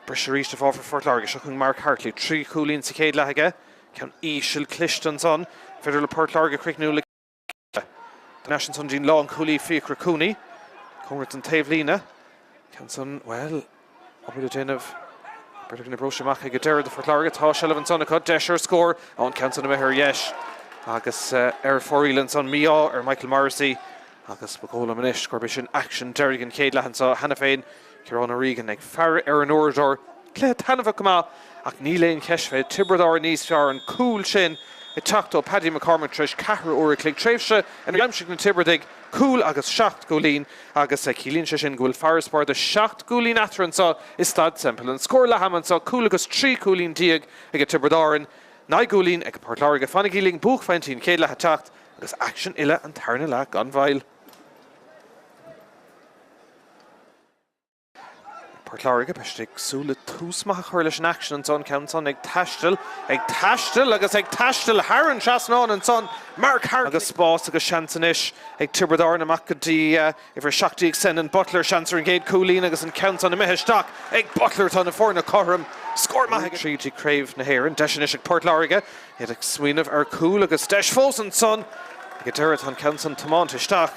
Brise ríiste fá for Láirge seo chun Mark Hartley trí cúlín sa chéad leithaige. Ceann íseal clistean son. Feidir le Páirc Láirge cricnú le National son dín lá an cúlí fiacra cúnaí. Cúnrat an taobh lína. Ceann son, well, obid a déanamh beidir gna brose amach ag deire de Páirc Láirge tá Sullivan son a cad deisir scór an ceann son a methir yes. Agus ar fórílann son Míchéal ar Michael Morrissey. Agus bagóla manis scorbis sin action Derrigan céad lehan sa hena féin Ciarán Regan ag fear ar an órador clé tanmha cumá ach níléon ceisfeid Tipperary níos fear an cúl sin I teachtó Paddy McCormick tris 4 uair clig tréimhse an raimsig na Tipperary cúl agus 7 gúlín agus cílín se sin gúil fearspar de 7 gúlín atran sa is Staid Semple an scór le haman sa cúl agus 3 gúlín diag ag Tipperary 9 gúlín ag Páirc Láirge fannig íling buch feintín céad le teacht agus action Éile an tarna le gan bhail. Páirc Láirge beiste súla túsmach chuir leis an action an son ceann son ag taistil agus ag taistil Árann Trasnán an son Mark Hartley agus spás agus seansanis ag Tipperary amach go dtí ifir seachtaí ag sen an Butler seansar an géad cúlín agus an ceann son a mitheisteach ag Butler tan na fórna chorm scór maith ag tríd Craobh na hÉireann deisinis ag Páirc Láirge iad ag smaoinemh ar cúl agus deis fós an son ag deire tan ceann son tamán isteach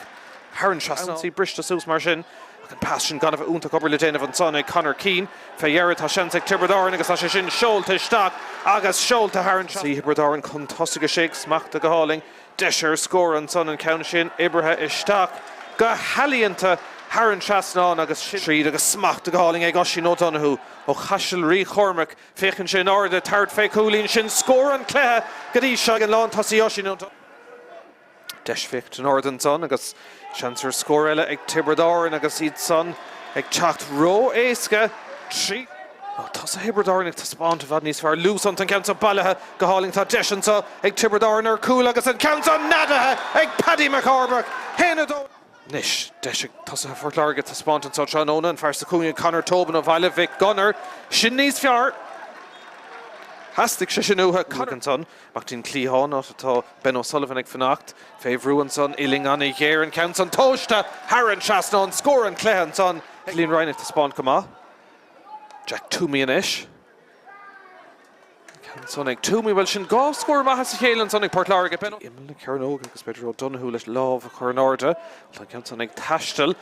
Árann Trasnán sí briste sús mar sin an passion gan of únta cobar le déanamh an son ag Conor Keane féhéire tá seans ag Tipperary agus tá sé sin seolta isteach agus seolta Árann sí Tipperary chun tosaigh séag smachta go háling deisir scór an son an ceann sin ibrithe isteach go halíonnta Árann Trasnán agus tríd agus smachta go háling ag Oisín O'Donoghue ó chaisiil rí chormach féchann sin arda tart fé cúlín sin scór an cléthe go dtí seag an lán tosaí Oisín O'Donoghue deis fécht an arda an son agus Chancellor scór eile ag Tipperary agus iad son ag teacht ró éasca trí. Tás a Tipperary ag taspáint a bhd níos fearr lús an ceann sa bailithe go háling tá deisian sa ag Tipperary ar cúl agus an ceann sa nadathe ag Paddy McCormick héna dó. Nis deis tás a Páirc Láirge taspáint an sa Tráchtaire an fearr sa cúine Conor Tobin ó bhaile Vic Gunner sin níos fearr. Hastig sé sin uthe Conor son ach tín clíán atá Ben O'Sullivan ag fannacht féhrú an son Iling Annie here an ceann son tóiste Árann Trasnán scór an cléthe an son Líon Ryan tá spáin cumá Jack Toomey inis ceann son ag Toomey bhfuil sin gá scór maithe sa chéile an son ag Páirc Láirge Ben Imle ceann óga agus beidir O'Donoghue leis lámh a chur an arda tá ceann son ag taistil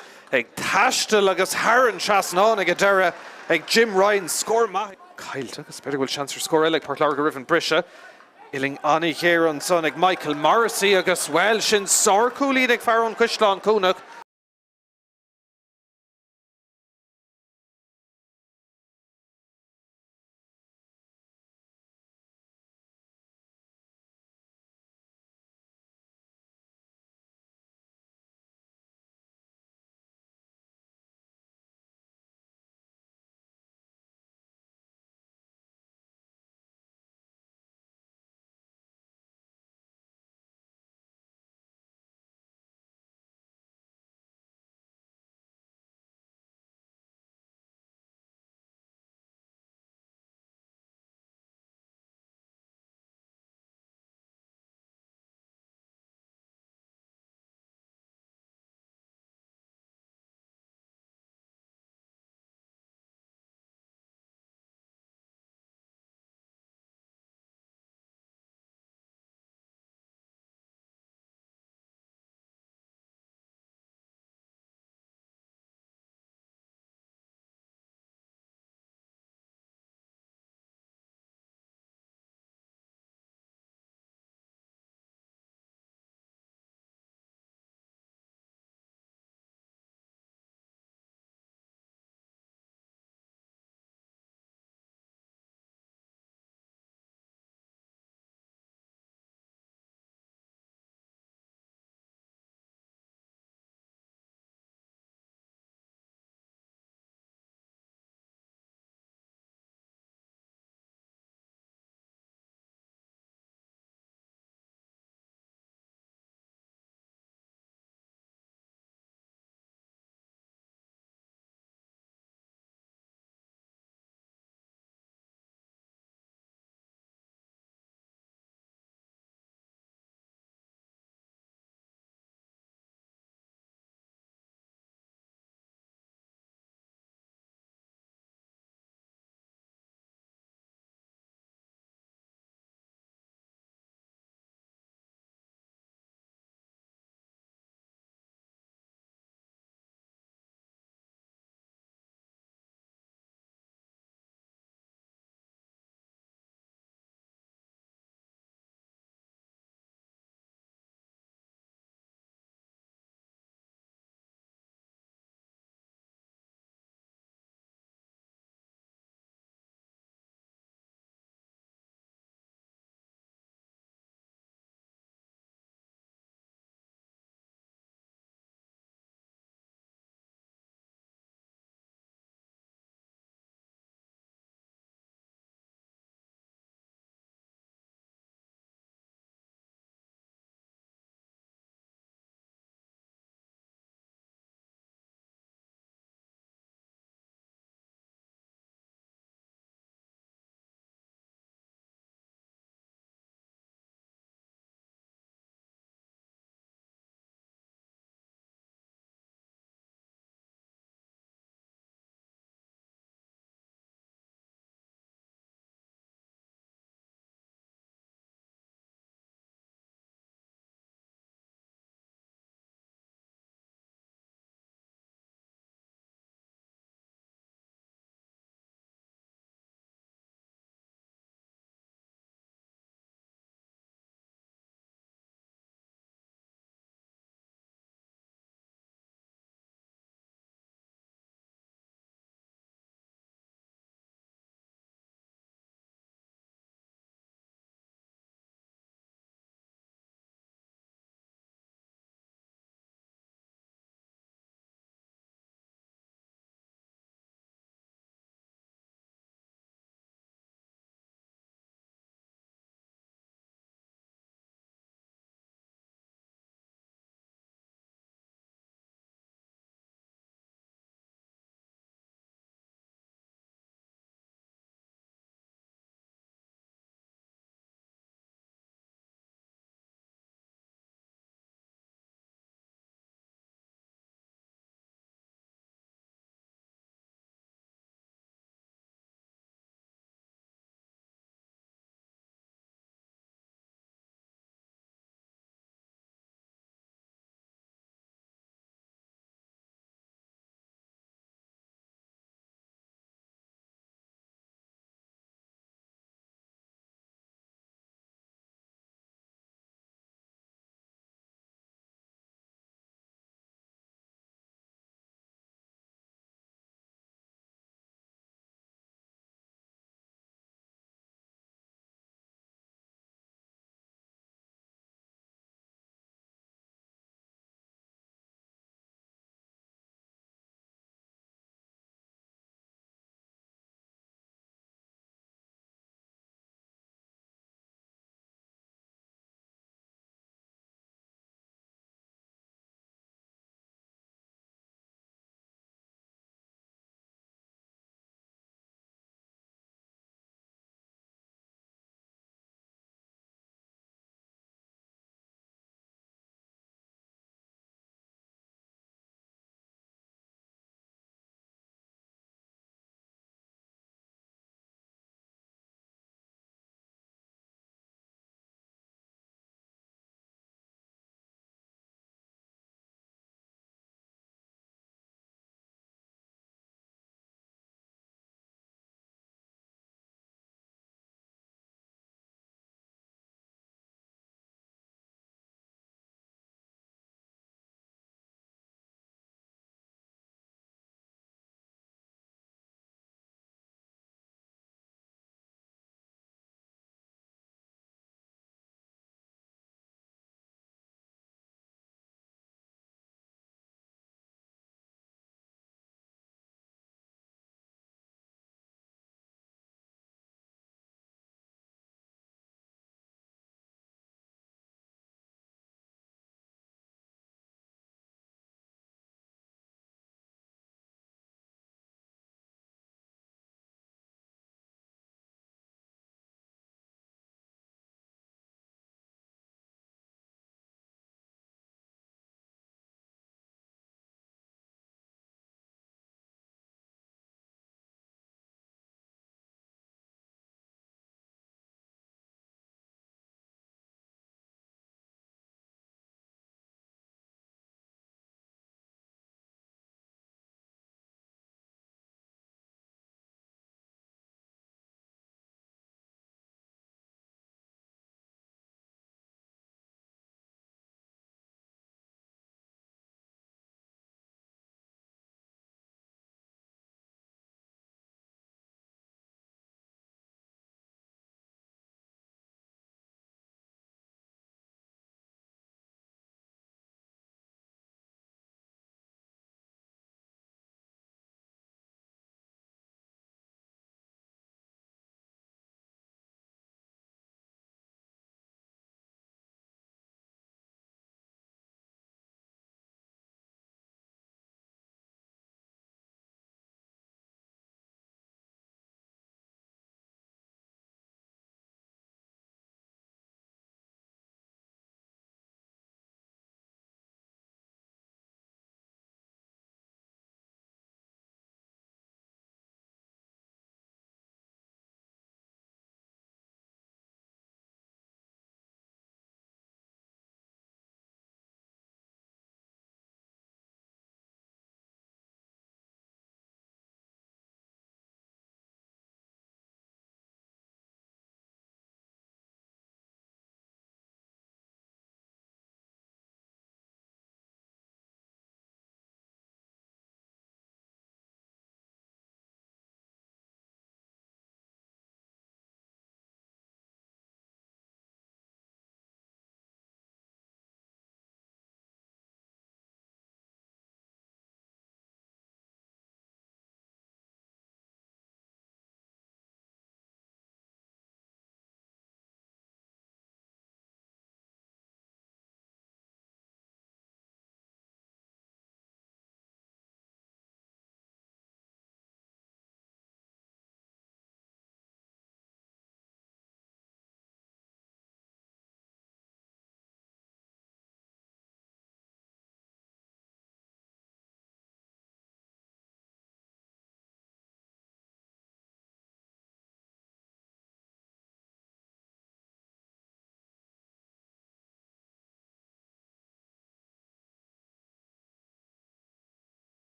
agus Árann Trasnán ag deire ag Jim Ryan scór maithe Cailte agus beidir bhfuil seansar scór eile ag Páirc Láirge rivan Brise Iling Annie here an son ag Michael Morrissey agus well sin sár cúlín ag fearrón Cuislán cúnach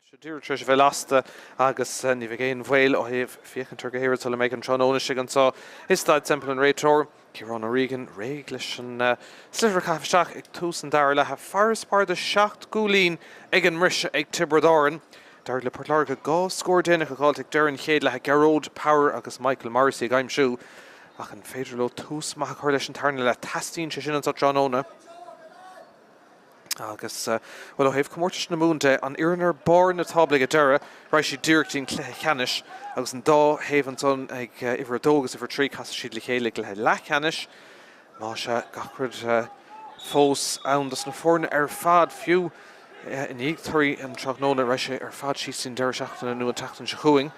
Dúir tris bhilasta agus ní bh géon bhfuil ó híomh fiochantar go héir tulla méid an trónóise an tá is Staid Semple an réiteóir Ciarán O'Regan réig leis an sliver caifteach ag tús an dair le ha farspáir de 7 gúlín ag an mrise ag Tibredáin. Dair le Portlarga gá scór déine go gáil ag Darren chéad le Gearóid Power agus Michael Morrissey ag aimsú ach an féidir le tús maith chuir leis an tarna le tastín sé sin an Trónóna. Agus well ó héobh comórtas na múnta an iarnar bar na tabla a deire ráid si dúirtín cléthe cheannis agus an dá héhann ag ihar dógus ihar trí cas siad le chéile le cheannis má se gachrid fós andas na fórna fad fiú in íagtarí an Trónóna ráid sé fad sí sin deir seachtainna nu an tatan se chuing.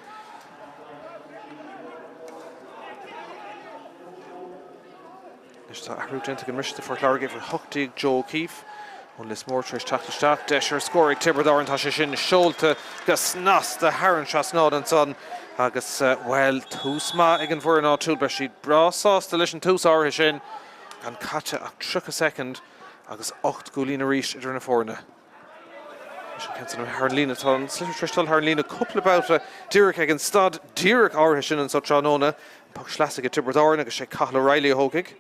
Is tá ahrú dénta go miste for Láirge for 8 Joe Keefe. On lis mór tris Tráchtaire deisir scóir ag Tibredáin tá sé sin seolta go snas de Árann seasnád an son agus well túsma ag an bhór ná túil breis siad brasásta leis an tús áirithe sin gan caite ach 3 second agus 8 gúlín a rís idir na fórna. Is an ceantar na Hurling atá slitir tristal Hurling a couple Babhta díreach ag an stad díreach áirithe sin an sa Trónóna pach sleasa go Tibredáin agus sé Cathal O'Reilly a thógaigh.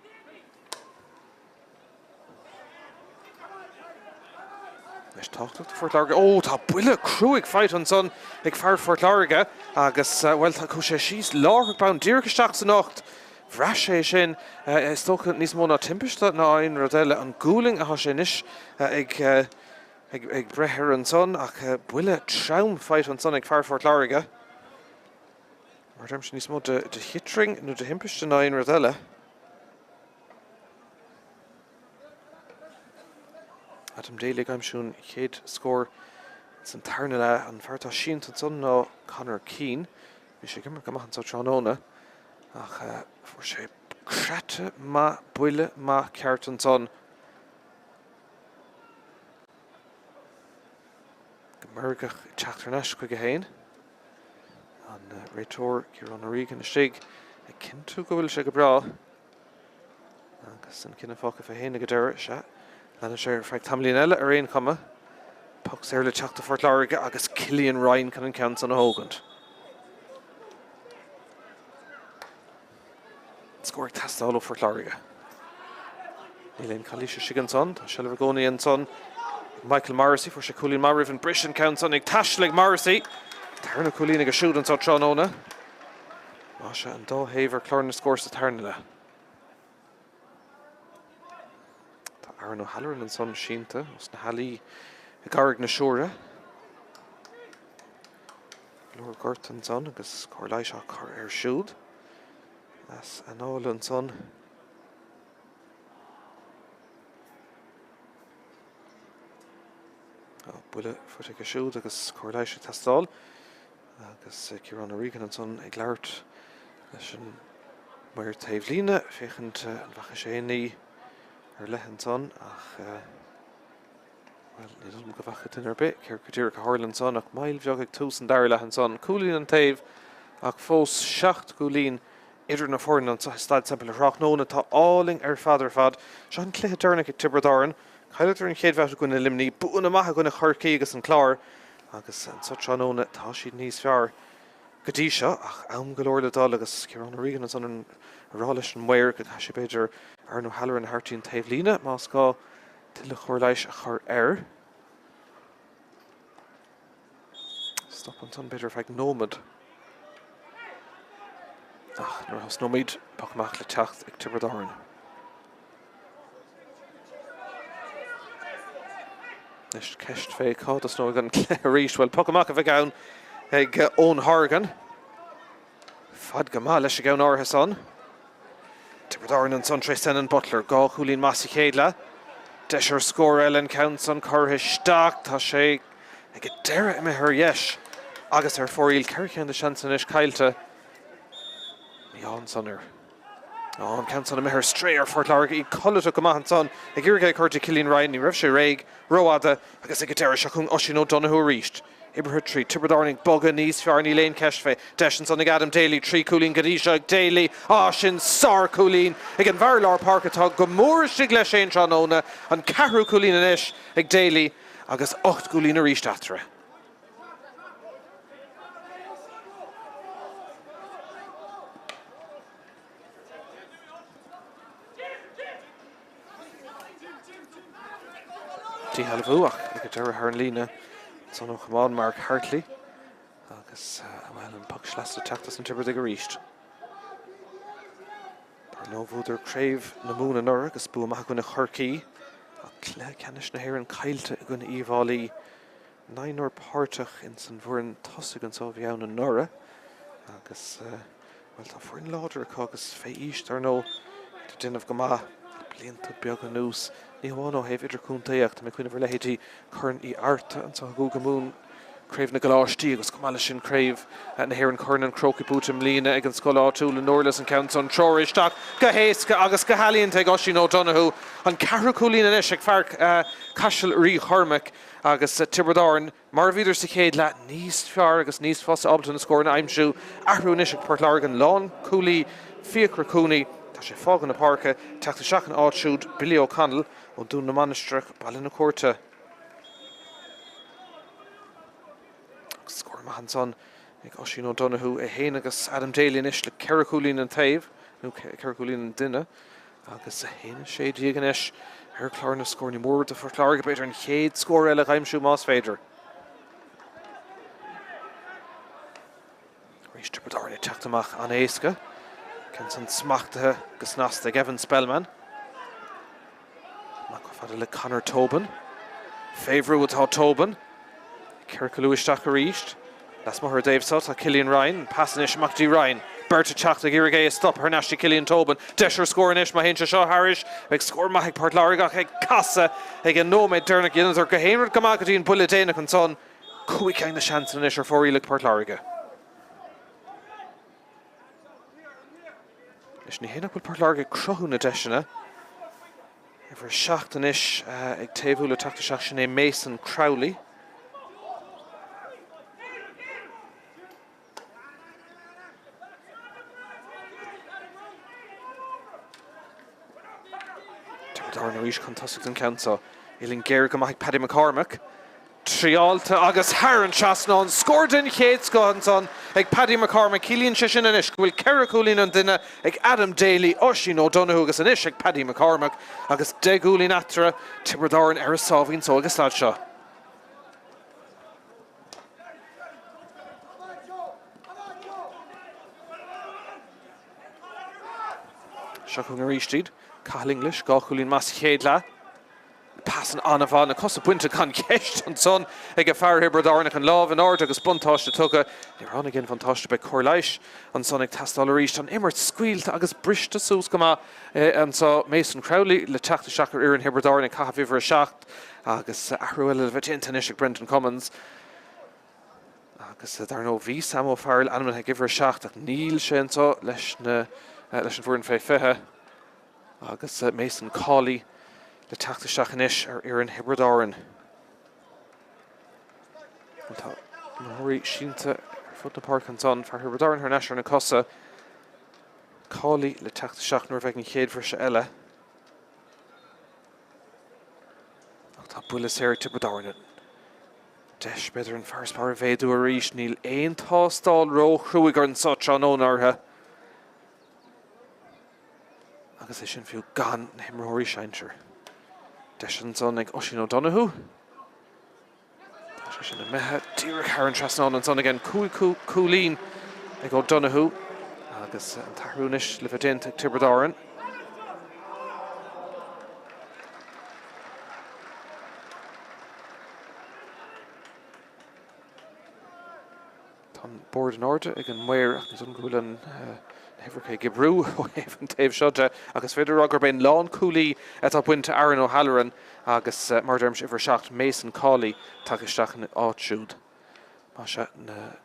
Tácht Fort Láirge tá buile cruúig fight an son ag fear Fort Láirge agus well tá sé síos láthach ban díreachasteach san nacht bhreis sé sin stocha níos mó ná timpiste ná aon rodile an gúling a sé níos ag brethir an son ach buile traum fight an son ag fear Fort Láirge mar derm sin níos mó de hitring nó de timpiste ná aon rodile. Adam Daly gaimsún chéad scór san tarna le an feartá sínt an son ná Conor Keane. Bhí sé gimar go maihan sa Trónóna ach fuair sé crete má buile má ceart an son. Go murgach teachtarneis chuig a héin. An réiteóir Ciarán O'Regan na stig ag cinú go bhfuil sé go bra. Agus an cinna fáca a héna go deire se. Lena sé feag tamlíon eile ar aon cuma. Pach sé le teachta Fort Láirge agus Cillian Ryan can an ceann san hógant. Scóir testáil ó Fort Láirge. Níléon chalíise sigan son, tá se le bhgónaí an son Michael Morrissey for sé Cillian Marriv an brisin ceann son ag taiislig Morrissey. Tarna Cillian go siúd an sa Trónóna. Má se an dá héobhar clár na scóir sa tarna le. Árann O'Halloran an son sínta os na halaí a garrig na siúra. Lord Gort an son agus Corlai seo ar siúd. As an áil an son. Buile fuite go siúd agus Corlai seo testáil. Agus Ciarán O'Regan an son ag leabhart leis an muir taobh líne féchant an bhacha sé ní ar leithin son ach well ní dul go bhacha tin ar bit ceir go dtíreach a Hurling son ach mail bheag ag tús an dair leithin son cúlín an taobh ach fós 7 gúlín idir na fórna an Staid Semple a Tráchtaire tá áling ar fad se an cléthe dearnach ag Tibredáin chailetar an chéad bheith gona limní buúna maithe gona chorcaí agus an chlár agus an sa Trónóna tá siad níos fearr go dtí seo ach am go leor le dá agus Ciarán O'Regan an son an rá leis an mhair go sé beidir Árann O'Halloran hartíín taobh líne más gá tuile chóir leis a chur air. Stop an son beidir feag nómad. Ach, nuair has nómid pach amach le teacht ag Tibredáin. Nis ceist fé cádas nó an cléiríist bhfuil pach amach a bheith ann ag ón Hargan. Fad go má leis a gceann áirithe son. Tibredáin an son Tristan an Butler gá Chuaillín Massey chéadla. Deisir scór eile an ceann son chortha isteach tá sé ag deire imime thar dheis agus ar fóíl ceirceann de seansan is caiilte. Míchéal son an ceann son imime thar stré ar Fort Láirge í coilite go maithan son ag iargéid chuirte Cillian Ryan ní raibh sé réig roiáda agus ag deire se chun Oisín Ó Donoghue ríist. Ibrahim trí Tibredáin boga níos fear ní léon ceisfé deis son ag Adam Daly trí cúlín gadíise ag Daly sin sár cúlín ag an bharlár park atá go mór sig leis sé Trónóna an ceathrú cúlín inis ag Daly agus 8 gúlín a ríist atre. Tíhall bhuach ag deir ar an líne son ó chamán Mark Hartley agus well an puck slasta teachtas an Tipperary go ríist. Bar nó bhúidir Craobh na múna nura agus bu amach gona chorcaí ach le ceannis na hhéir an caiilte a gona íomhálaí 9 uair páirteach in san bhuireann tosig an sóbheann na nura agus well tá fuair an láidir acu agus fé íst ar nó de duinmh go maith blianta beag an nús ní Iomána ó héh idir cúntaíocht tá mé cuiineh leití churn í airta an sa go mún Craobh na goláistí agus go mála sin Craobh na hhéir an churn an croci bútim lína ag an scoil áitiúil an Durlas an count an troiristeach go héasca agus go halíonn ag Oisín O'Donoghue an caracú lína is ag fearc caiisiil rí chormach agus Tipperary mar bhíidir sa chéad le níos fear agus níos fós ábalta na scóir na aimsú ahrún is ag Port Largan lán cúlaí fiacra cúnaí tá sé fágan na parca teachta seach an áitiúd Billy O'Connell ó dún na manisteach ballin na cuarta. Scóir Mumhan ag Oisín O'Donoghue a héin agus Adam Daly is le Caracúlín an taobh nó Caracúlín an duine agus a héine sé dígan is ar chlár na scóir ní mór de Port Largan beidir an chéad scóir eile aimsú más féidir. Rís Tipperary teachtamach an éasca Ken san smachtathe agus nasta Gavin Spellman. Mac fada le Conor Tobin. Favourite atá Tobin. Circalú isteach a ríist. Las mo Dave Sut a Cillian Ryan. Passan is Macdí Ryan. Berta teachta Girigay stop her nashti Cillian Tobin. Desher scoring ish Mahincha Shaw Harris. Ag score Mahig Port Largach ag Casa. Ag a nóméid Dernak Guinness or Gahainrad Gamakadín Bulletainak an son. Cúi ceang na chance in isher for Éile Port Larga. Is ní héanach bhfuil Port Larga crothú na deisina. Ifar seachtain is ag taobhú le teachta seach sin é Mason Crowley. Tipperary na rís chun an council. Ilin Geir go maith Paddy McCormack. Trialta agus Árann Chasnán scored in chéad scohanson ag Paddy McCormack Cillian sin an ish bhfuil Caracúlín an duine ag Adam Daly Oisín O'Donoghue agus an ish ag Paddy McCormack agus Degúlín atra Tipperary ar a sábhín so agus láid seo. Seachú na ríistíd Cathal English gáchúlín más chéad le Passan an bhá na cosa buinte can ceist an son ag a fear Tipperary an láh an ard agus buntáiste tuga ní ranna gin fantáiste be Corleis an son ag tastal a ríist an immert scuilt agus brista sús go an so Mason Crowley le teachta seach ar an Tipperary caithfh a seacht agus ahrúil le bheith intanis ag Brenton Commons agus dar nó bhí Samo Farrell anman ag gifar seacht ach níl sé an so leis an bhuireann fé fithe agus Mason Cawley le teachta seach inis ar an Tipperary. Tá móirí sínta ar fud na parc an son fear Tipperary ar neisir na cosa. Cawley le teachta seach nuair bheith an chéad bhrise eile. Ach tá bulas ar Tipperary. Deis beidir an fearspar a bhéadú a ríis níl éon tástáil ró chrúig ar an sot an ónartha. Agus é sin fiú gan na himróirí seintir. Deis an son ag Oisín O'Donoghue. Tá sin na methe díreach Árann Chasnán an son again cúlín ag O'Donoghue agus an tarúnis le bheith ag Tipperary. Tá board an orda ag an muir ach níos an gúil an Hefricé Gibrú ó héh an taobh seoide agus féidir agur ben lán cúlaí atá buinte Árann O'Halloran agus mar derms ifar seacht Mason Cawley takisteach an áitiúd. Má se na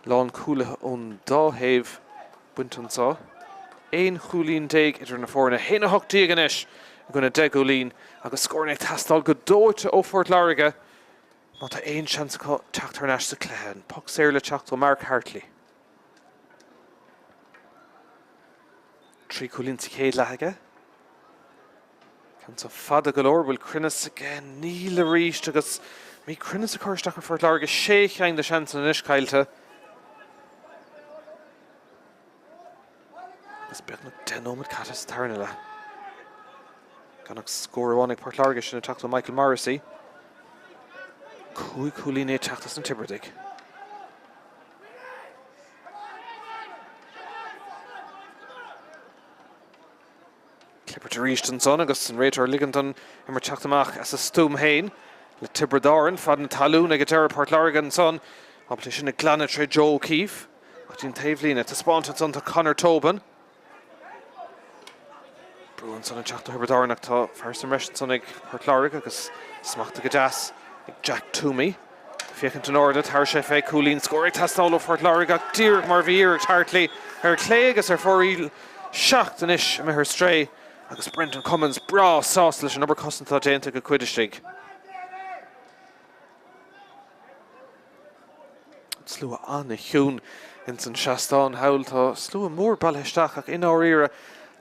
lán cúlathe ón dáhéh buinte an sá. Éon chúlín déag idir na fórna héna hochtaí an isis gona Degúlín agus scóirna ag tastáil go dóirte ó Port Larga má tá éon seans acu teacht ar neis sa cléan puck séir le teacht ó Mark Hartley. Trí cúlín sa chéad leithe. Can sa fada go leor bhfuil crinnes again níl a ríist agus mí crinnes a chuirteach ar Port Larga sé cheang de seans an isis caiilte. Agus beag na denómad catas tarna le. Ganach score one Port Láirge sin attack to Michael Morrissey. Coolín teachtas an Tibberdig. Clipper to Richten son agus an réitor liganton immer teachtamach as a stúm hain. Le Tibberdáin fad an talún ag a Port Láirge an son. Obli sin a glanna tre Joe O'Keefe. Ach dín taobhlína ta spáintead son ta Conor Tobin. Brúin son an teachta Tibberdáinach tá first impression son ag Port Láirge agus smachta go deas ag Jack Toomey. Fiachant an orda tar sé fé Coolín score ag tastáil Port Láirge ach dír mar bhír ag tartlaí ar clé agus ar fóríl seacht an ish me her stray agus Brendan Cummins bra sás leis an obair cosantá déanta go cuidisteig. Slua an a hiún in san seastáin hail tá slua mór ballheisteach ach in áíire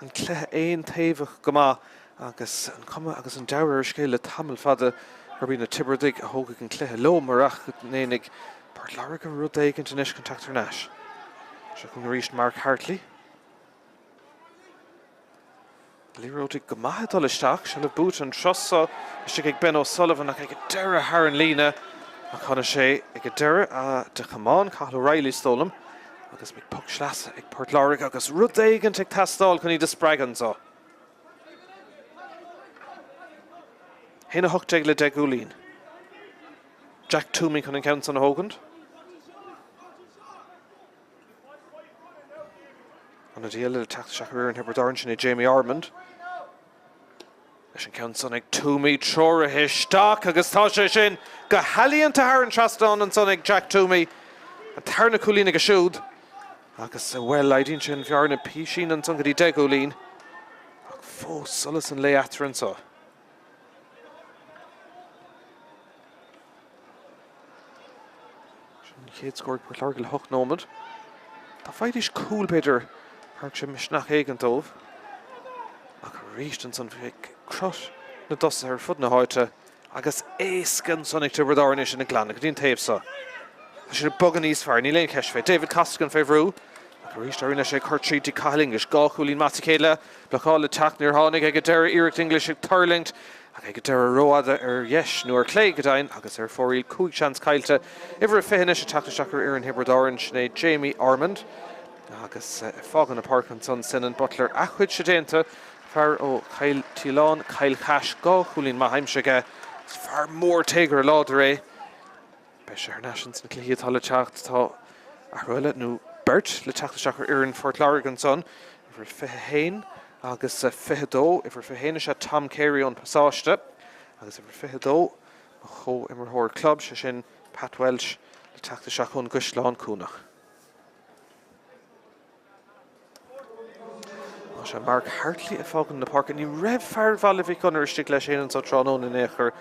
an cléthe éon taobh go maith agus an cuma agus an deir scéile tamil fada ar bhí na Tibberdig a thógadh an cléthe lomar ach nénig Port Láirge rud éigent in isis Contactor Nash. Se chun ríist Mark Hartley. Líródig go maith dul isteach se le bút an trosa is ag Ben O'Sullivan ach ag deire Aaron lína ach chuna sé ag deire a de chamán Cathal O'Reilly stólam agus big puck slasa ag Port Láirge agus rud éigent ag tastáil chun í de spragan so. Héna hocht le de Coolín. Jack Toomey chun an count on a hógand. An a díal le teachta seachar an Tibberdáin sin Jamie Armand. Leis an count son ag Toomey tróra histeach agus tá sé sin go halíonnta thar an trastáin an son ag Jack Toomey a tarna Coolín ag a siúd agus well leidín sin bhearna písín an son go dtí de Coolín ach fós solas an lé atran so. Chéad scored Port Láirge le hocht nómad. Tá fáidís cool beidir thar sé misnach éigen dómh ach ríist an son bhí crush na dosa ar fud na háite agus éascan son ag Tibberdáin is in na glanna go dtíon taobh sa. Tá sin bog an níos fearr ní léon ceis fé David Costigan fé bhrú ach ríist arína sé chuirtrí tí Cathal English gá Coolín Míchéal bleáil le teach níor tháinig ag a deir iirecht English ag Thurling ag ag deir roiada ar yes nuair clé godain agus ar fóríl cúig seans caiilte ifir a féhanne sé teachta seachar ar an Tibberdáin sin Jamie Armand agus fágan na park an son sin an butler a chuid sé déanta fear ó Cail Tíoláin Cail Cash gá Coolín Maheimseige fear mór tégur láidir é be sé ar nations na clíí atá le teacht tá a roiile nó Bert le teachta seachar ar an Port Láirge an son ifir fithe hain agus fithe dó ifir fihéine sé Tom Carey an pasáiste agus ifir fithe dó a cho immerthóir club sé sin Pat Welsh le teachta seachún Drisleáin cúnach. Tá sé Mark Hartley a fágan na park ní raibh fearr bhela bhí chun ar istigh leis éan sa tránón in éair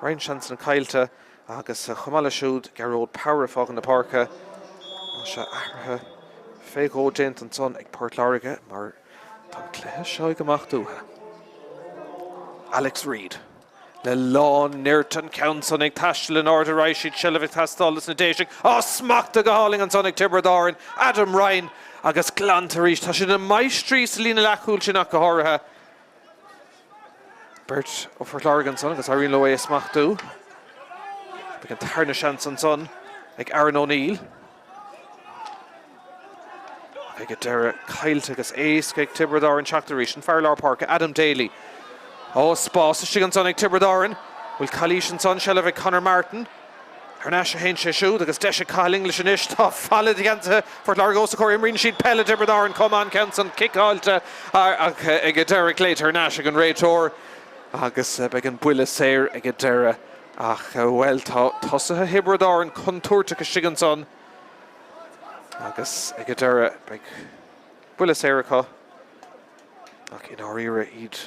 Ryan seans na caiilte agus chumála siúd Gearóid Power a fágan na parca tá sé ahrathe féigó déint an son ag Port Láirge mar tá cléthe seo go amachútha. Alex Reid le lán Neirton count son ag taistil an orda ráis siad silvih tastálas na déisiach smachta go háling an son ag Tibberdáin Adam Ryan agus glanta ríist tá sin na maistrí sa lína leachúil sin ach go háirithe. Bert ó Port Láirge an son agus aíonn le é smachú be an tarna seans an son ag Árann O'Neill ag a deire caiilte agus éasc ag Tibberdáin teachtarí sin fearr Park Adam Daly spás is an son ag Tibberdáin bhfuil cailís an son seileh ag Conor Martin ar náis a hain sé siúd agus de sé Cathal English in isis tá falla dianta Port Láirge os cóir imríonn siad pelle Tibberdáin comán ceann son kickáilte ag a deire léit ar náis ag an réitóir agus ag an buile séir ag a deire ach well tá tosathe Tibberdáin contúirte go sigan son agus ag a deire ag buile séir acu ach in áíire iad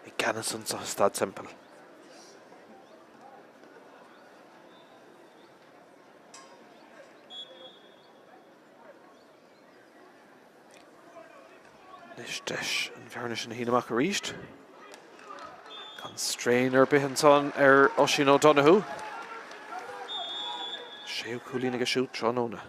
ag Ganison sa Stad Semple. Nis deis an bhearne sin híanaach a ríist. Gan strain ar bihan son ar Oisín O'Donoghue. Séú Coolín ag a siút tránóna.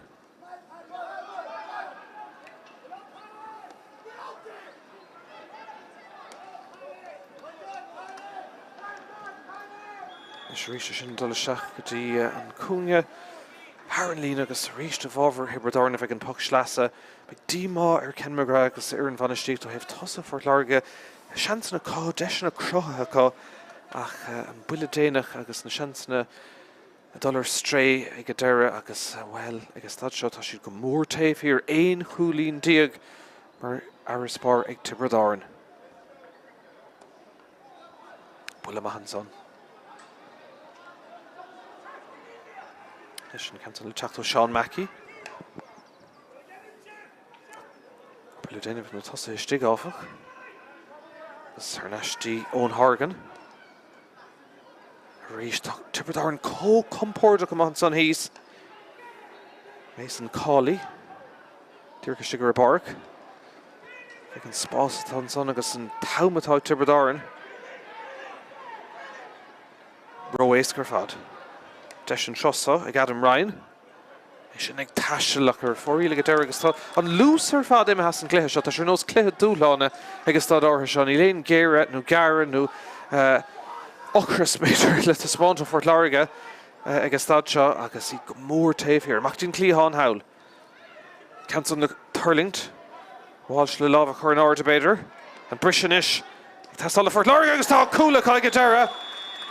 Is ríiste sin dul seach go dtí an cúne Árann lína agus ríiste bhábhar Hibredáin a bheith an puck sleasa be dímá cenmagra agus ar an bhanistícht ó heh tosa for Láirge seansanna cá deisina crotha cá ach an buile déanaach agus na seansanna a dullar stré ag go deire agus well agus tá seo tá siad go mór taobh hir éon chúlín diaag mar araspár ag Tibredáin. Buile Mumhan son. Leis an cantal le teachtó Seán Mackey. Buile déanamh na tosa istigh áfach. Agus ar neistí Ón Hargan. Rís Tibredáin có compórda go Mumhan son híos. Mason Cawley. Dúrcha sigur a barc. Ag an spás atá son agus an taumatá Tibredáin. Ro éascar fad. Deis an trosa ag Adam Ryan. Is sin ag taisteach ar fóríle go deire agus tá an lúsar fad imime has an cléthe seo, tá sé nós cléthe dúlána agus tá átha seán í léon géire nó garan nó ochras méidir le taspáinte Fort Láirge agus tá seo agus í go mór taobh hir. Amach dín clíán hail. Cansan na Thurlingt. Bháil le lábha chur an áirde beidir. An brisin is. Tá stála Fort Láirge agus tá cúla cá go deire.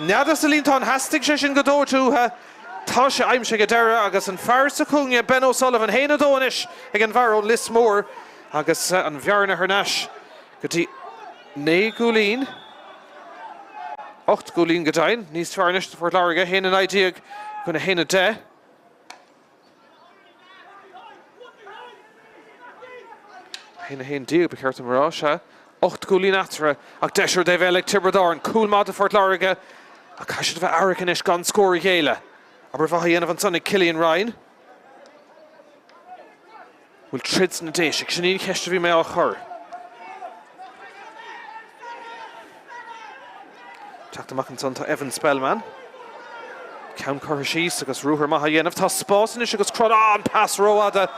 Neada sa líntán hastig sé sin go dó tútha. Tá sé aimse go deire agus an fear sa cúnge Ben O'Sullivan héana dóis ag an bharó Lismór agus an bhearna Harnash go dtí 9 gúlín 8 gúlín go dain níos fearnis Fort Láirge héana an idíag gona héana 10. Héana díag be ceart marrá se 8 gúlín atra ach deisir dé bheith ag Tibredáin cúlmád a Fort Láirge a caiisiid bheith aircin is gan scóir Éile. Aber bheith dhéanamh an sanna Cillian Ryan. Bhfuil trid na déis ag sin íon ceiste bhí mé á chur. Teachtamach an son tá Evan Spellman. Ceann chur síos agus rúthar maithe dhéanamh tá spásan is agus crod an pass róada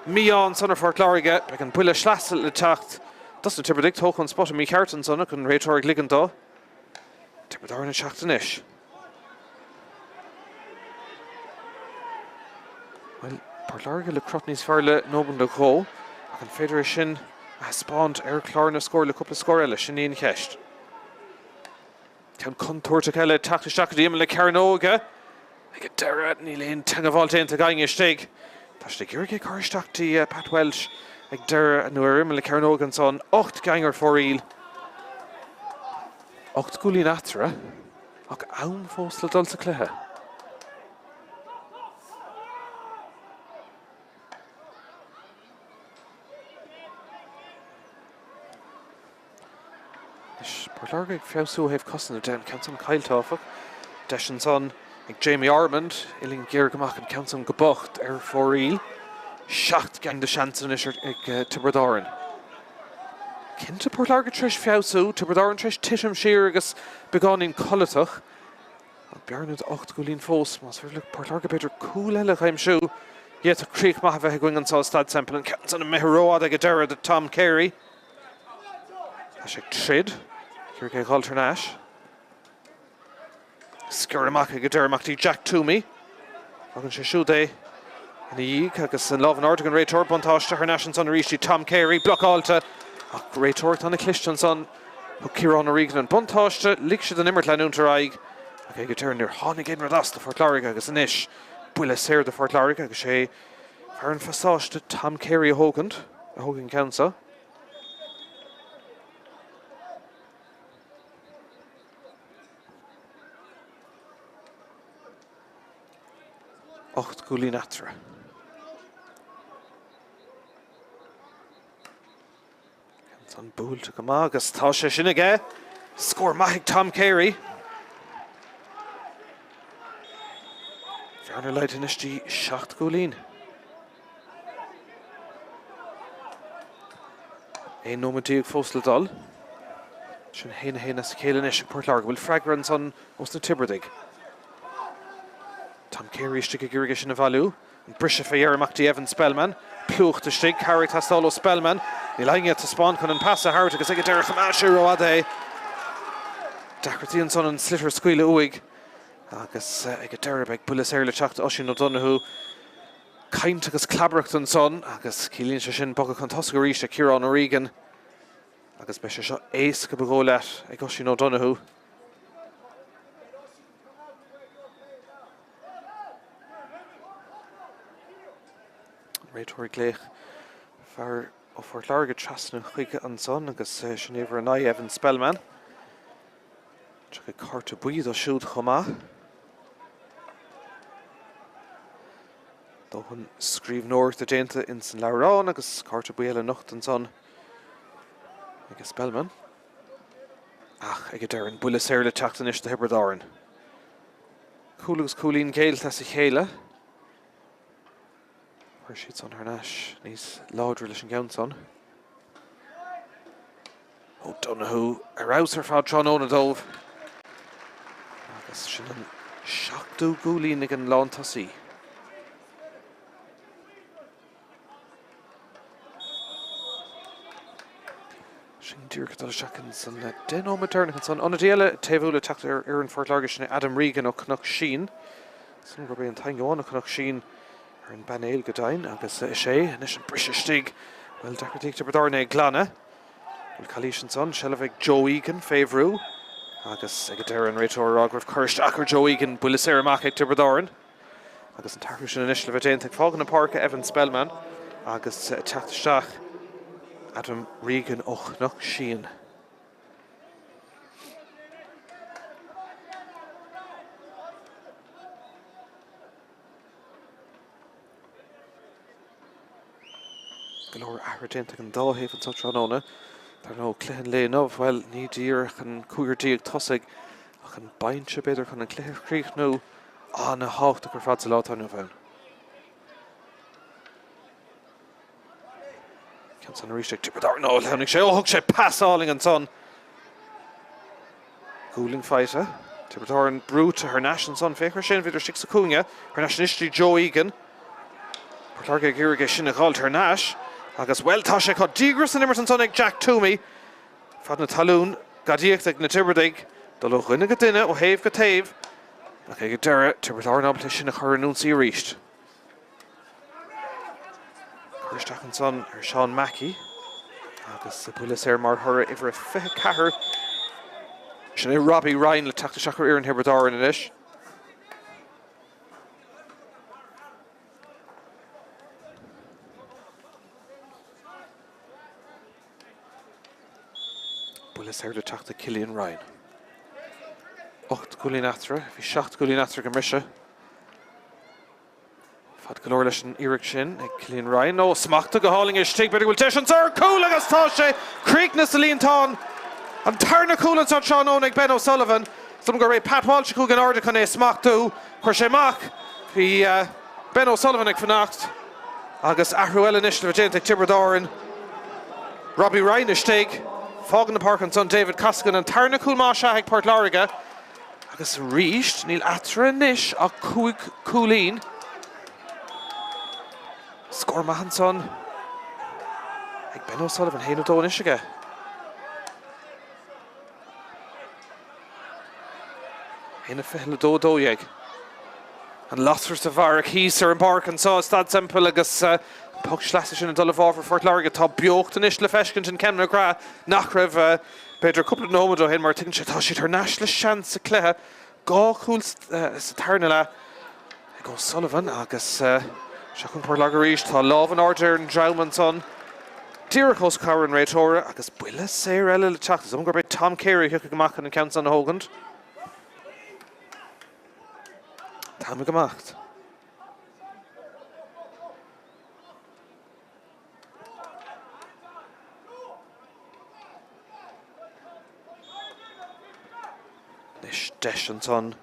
Míchéal son ar Fort Láirge ag an buile sleasa le teacht. Das na Tipperary tóg an spot a Míchéal son chun réiteoir ag ligean dó. Tibredáin an seachtain is. Well, Fort Láirge le crot níos fearr le nóban le gó ach an féidir sin a spáint ar chlár na scóir le cúpla scóir eile sin íon cheist. Ceann contúirteach eile teachtasteach díam le Cearnóga ag go deire ní léon teangaháilte gaing istigh. Tá sé ggéirge cáiristeachtaí Pat Welsh ag deire nuair le Cearnóga an son 8 gaing ar fóríl. 8 gúlín atra ach ann fós le dul sa cluthe. Fort Láirge ag feabhsú heh cosanna den ceann cailtáfach. Deis an son ag Jamie Armand iling géir goach an ceann go bocht ar fóríl. 7 gang de seansan is ag Tibredáin. Cinnte Fort Láirge treis feabhsú, Tibredáin treis titim siar agus beáin colatach. Bearnad 8 gúlín fós, mas bhfuil le Fort Láirge beidir cúil eile chaimsú. Iad a críoch maith bheith going an sá Staid Semple an ceann sanna metheróid ag go deire de Tom Carey. Tá sé trid. Here we go, Alternash. Scurimach ag deire amachtaí Jack Toomey. Agan sé siúdé in the dheag agus an lábhan ordagan réiteoir buntáiste Harnash an son ríistí Tom Carey blockálta ach réiteoir tána clistean son ó Ciarán O'Regan an buntáiste lig siad an immert leanúntar aig ag ag deire níor tháinig éon radas de Fort Láirge agus inis buile séir de Fort Láirge agus sé fear an fasáiste Tom Carey a thógan ceansa. Ocht gúlín atra. An búilte go maith agus tá sé sin aige. Scór maith Tom Carey. Fearnar leid inistí 7 gúlín. Éon nómadíag fós le dul. Sin héana sa chéile is Fort Láirge bhfuil freagra an son os na Tipperary. Tom Carey istigh ag ggéirige sin a bhailú. An brise fé amachtaí Evan Spellman. Plucht istigh, Harry Tastálo Spellman. Ní lainge tá spáin chun an pasa Hart agus ag deire chamáise roiad é. Dachirtí an son an slitter scuile uig agus ag deire beag bulas Éile teacht Oisín O'Donoghue caint agus clabreacht an son agus cílíonn sé sin bogad chun tosa go ríiste Ciarán O'Regan agus be sé seo éas go bagó leat ag Oisín O'Donoghue. Réitóirí gléich fear ó Fort Láirge trasna chuige an son agus sin éhar an Evan Spellman. Tre go carta buíad ó siúd chomá. Dó chun scríb nóir a déanta in san Láirán agus carta buíad le nocht an son agus Spellman. Ach, ag deir an bulas Éile teacht an iste Hebrad Árann. Cúil agus cúlín céilte sa chéile. Where she's on her nash, níos láidre leis an gceann son. O'Donoghue arouse her fád Tránóna dómh. Agus sin an seachtú gúlín ag an lán tosaí. Sin dúrcha dul seachan san den ó maternach an son. Anna Éile taobhúla teacht ar an Fort Láirge sin Adam Regan ó Cnoc Sin. San gur bé an taingeáin ó Cnoc Sin ar an Banéil Godain agus sé and is an brise stig well decretíigh Tipperary ag Glanna well Calís an son Shelf ag Joe Egan féhrú agus ag deir an réitóir agrah chuirst achar Joe Egan bulas Éire amach ag Tipperary agus an tarú sin inis le bheith déanta ag fágan na parca Evan Spellman agus teachtasteach Adam Regan ó Cnoc Sin. Glór ahradéanta an dáhéh an Tránóna. Tar nó cluicheann le nómh well ní dír an cúirtíí ag tosaigh ach an baintse beidir chun an cluichríoch nó na hácht gur fad sa látáinú bhain. Ceann san ríiste Tipperary nó leannig sé thug sé pasáling an son. Gúling feite. Tipperary an brúte ar national son féchar sin viidir six sa cúnge ar nationistí Joe Egan. Port Láirge ggéirige sin a gáil tar náis. Agus well tá sé chu dígras an Imerton son ag Jack Toomey. Fad na talún gadíocht ag na Tipperary dul ó rinne go duine ó héamh go taobh ach ag deire Tipperary ábalta sin a chur anúnsaí ríist. Chuirsteach an son ar Sean Mackey agus bulas Éire mar thura ihar fithe cethir sin é Robbie Ryan le teachtasteach ar an Tipperary in inis. Bulas Éire teachta Cillian Ryan. 8 gúlín atra, bhí 7 gúlín atra go mise. Fad go leor leis an iiric sin ag Cillian Ryan. Nó smachta go háling is stig beidir bhfuil teis ar cúil agus tá sé críicna sa líontán. An tarna cúil an Tránóna ag Ben O'Sullivan. Some go raibh Pat Walsh cúgan arda chun é smachtú chuir sé mach. Bhí Ben O'Sullivan ag fannacht agus ahrú eile inis le bheith déanta ag Tipperary. Robbie Ryan is stig. Fágan na park an son David Cascan an tarna cúil má se ag Port Láirge agus ríist níl atra níis a cúig cúlín. Scór Mumhan son ag Ben O'Sullivan héanú dó inis aige. Héanú fihil dó dóiag. An lasar sa bharach hís ar an park an sá Staid Semple agus Pug sleasa sin an dul bhá for Fort Láirge tá beocht inis le feiscint an Cemna Gra nach raibh beidir cúpla nómad ó hen mar tugann sé tá si tar neis le sean sa cluthe gá chúil sa tarna le ag O'Sullivan agus se chun Port Láirge ríist tá lábhan order an Drauman son Díreachos cabhair an réitóra agus buile séir eile le teachtas am gur beidh Tom Carey thucha goach an count an hógant. Tá me gomacht. Deis an son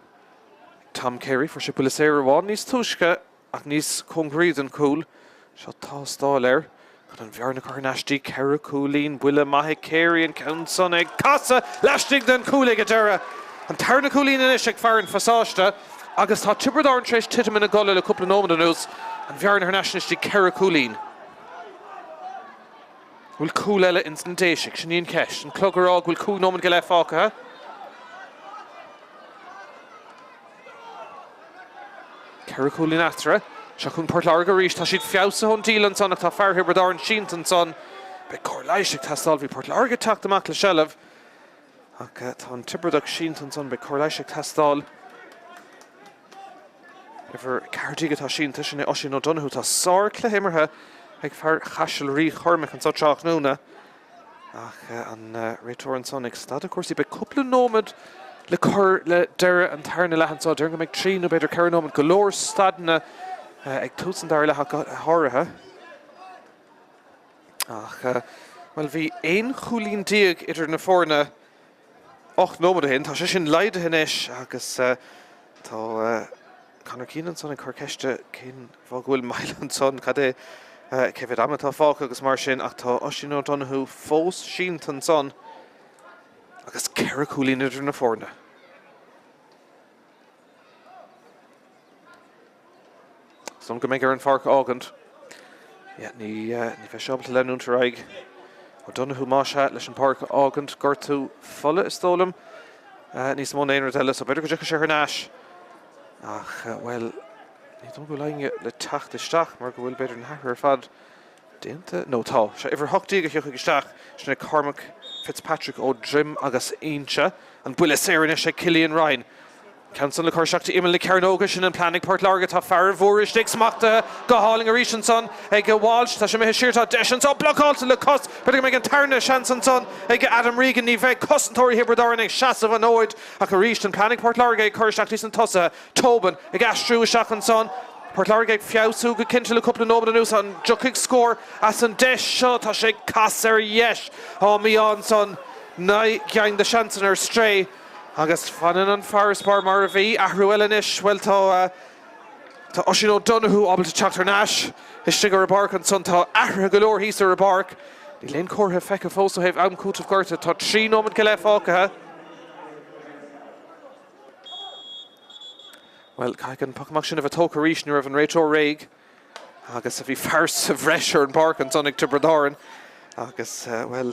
Tom Carey for sé bulas Éire bhád níos túisce ach níos concrete an cúil seo tá stáil air chun an bhearna chu neistí ceithre cúlín buile maithe Carey an count son ag casa leistigh den cúlaigh a deire an tarna cúlín inis ag fearann fasáiste agus tá Tipperary an treis titamin a gola le cúpla nómad anús an bhearna chu neistí ceithre cúlín. Bhfuil cúil eile instantéisic sin íon ceist an clogurrág bhfuil cúil nómad go le fácathe. Ceracúlín atra. Seachún Port Láirge ríis tá siad fiabhsa chun dílan son ach tá fear Hibredáin síntan son. Be Corlaisic tastal bhí Port Láirge teacht amach le seileamh. Ach tá an Tipperary síntan son be Corlaisic tastal. Efer Cardiga tá sínta sinna Oisín O'Donoghue tá sár cléimirthe ag fear chaisiil rí chormach an soteach núna. Ach an réiteoir an son ag stad a cuasaí be cúpla nómad le chur le deire an tarna lehansáil deir go méid trí nó beidir ceir nómad go leor stadna ag túsan dair le háirithe. Ach well bhí éon chúlín díag idir na fórna 8 nómad a hin tá sé sin leide hinis agus tá Conor Keenan son ag chuirceiste cén bhá bhfuil mailan son cad é Cefyd amatá fáca agus mar sin ach tá Oisín O'Donoghue fós síntan son agus Ceracúlín idir na fórna. Son go méid ar an farc ágant. Ní bheith seobalta leanúntar aig. O'Donoghue máise leis an parc ágant gur tú fola is tólam. Níos mó éonar eile so beidir go dtí sé ar náis. Ach, well, ní dom go leinge le tacht isteach mar go bhfuil beidir an heathar fad déanta. No tá, sé ifir hochtíí go thiúcha isteach sinna Cormac Fitzpatrick ó Drim agus Aonse an buile séireanna sé Cillian Ryan. Council le chuirseachta imime le Cearnóga sin an planning Port Láirge tá fear mhóris ag smachta go háling a rísan son ag go Walsh tá sé mé siirtá deis an son blockálta le cos beidir méid an tarna seansan son ag Adam Regan ní bheith cosantóirí Hibredáin ag seasamh an óid ach a ríist an planning Port Láirge ag chuirseachta san tosa Tóban ag astrú seach an son Port Láirge ag fiabhsú go cinnte le cúpla nómad anús an jucaigh scór as an deis seo tá sé cas ar yes á míán son ná ceann de seansan ar stray agus fanan an Forestbar mar a bhí ahrú eilenis well tá Oisín O'Donoghue ábalta teacht ar náis is gur a barc an son tá ahra go leor híos ar a barc ní léon cótha feice fós ó hebh am cútamh gorta tá 3 nómad go le fácathe. Well caiig an pacamach sin a bheith tóca ríis ní raibh an réiteoir réig agus a bhí fars a bhreisir an barc an son ag Tipperary agus well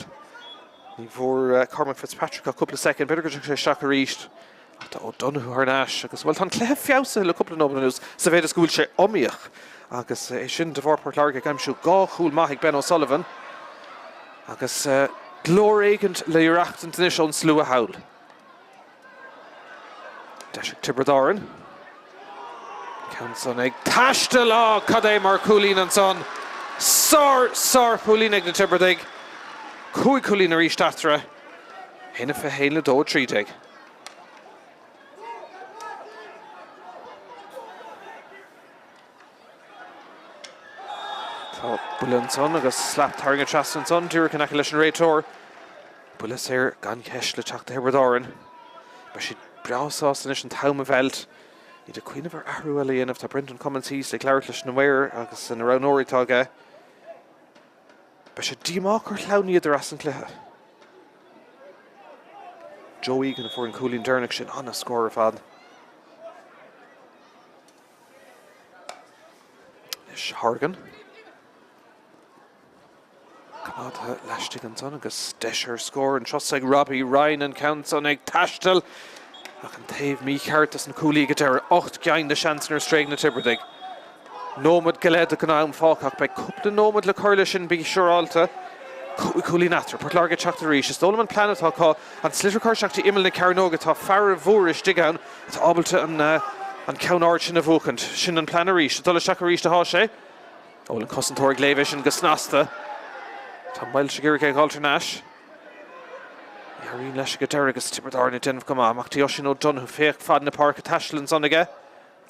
ní bhór Cormac Fitzpatrick a cúpla second beidir go sé seach a ríist ach tá O'Donoghue ar náis agus bhfuil tá cléith fiabhsa le cúpla nómad anús sa bhéidir sgúil sé omíoch agus é sin de bhór Port Láirge aimsiú gá chúl maith Ben O'Sullivan agus glór éigent le iarachtan inis ón slú a hail. Deis Tipperary Ceann son ag taiste lá cad é mar cúlín an son sár cúlín ag na Tipperary Cúig cúlín a ríist atra hina fe héile dó tríteig. Tá buile an son agus slap targa tras an son dúra cannach leis an réiteoir. Buile séir gan ceis le teachta Hibredáin. Ba si breásás inis an taim a bheilt í de cuioineh ar ahrú eile dhéanamh tá Brendan Commentís le cleir leis na mhair agus in rán óirítága. Ba sé díamach ar chláuní idir as an cluthe. Joe Egan a fór an cúlín dearnach sin anna scór a fad. Is Hargan. Cumátha leistigh an son agus deisir scór an trosag Robbie Ryan an count son ag taistil ach an taobh Míchéal an cúlí go deir 8 ceann de seansan ar stréig na Tipperary. Nómad go lead a go am fácach be cúpla nómad le chuirla sin bí seoráilta cúlín atra Port Láirge teacht a ríis is dólam an planetá cá an slitir chuirseachta imime na Cearnóga tá fear mhóris digan tá ábalta an ceann áir sin a bhúcant sin an plan a ríis dul seach a ríis de há sé óil an cosantóir gléibh sin go snasta tá mbail sé gur ag altar náis Iarrín leis go deir agus Tipperary na denmh go má amach tí Oisín O'Donoghue féach fad na parc a taistelann son aige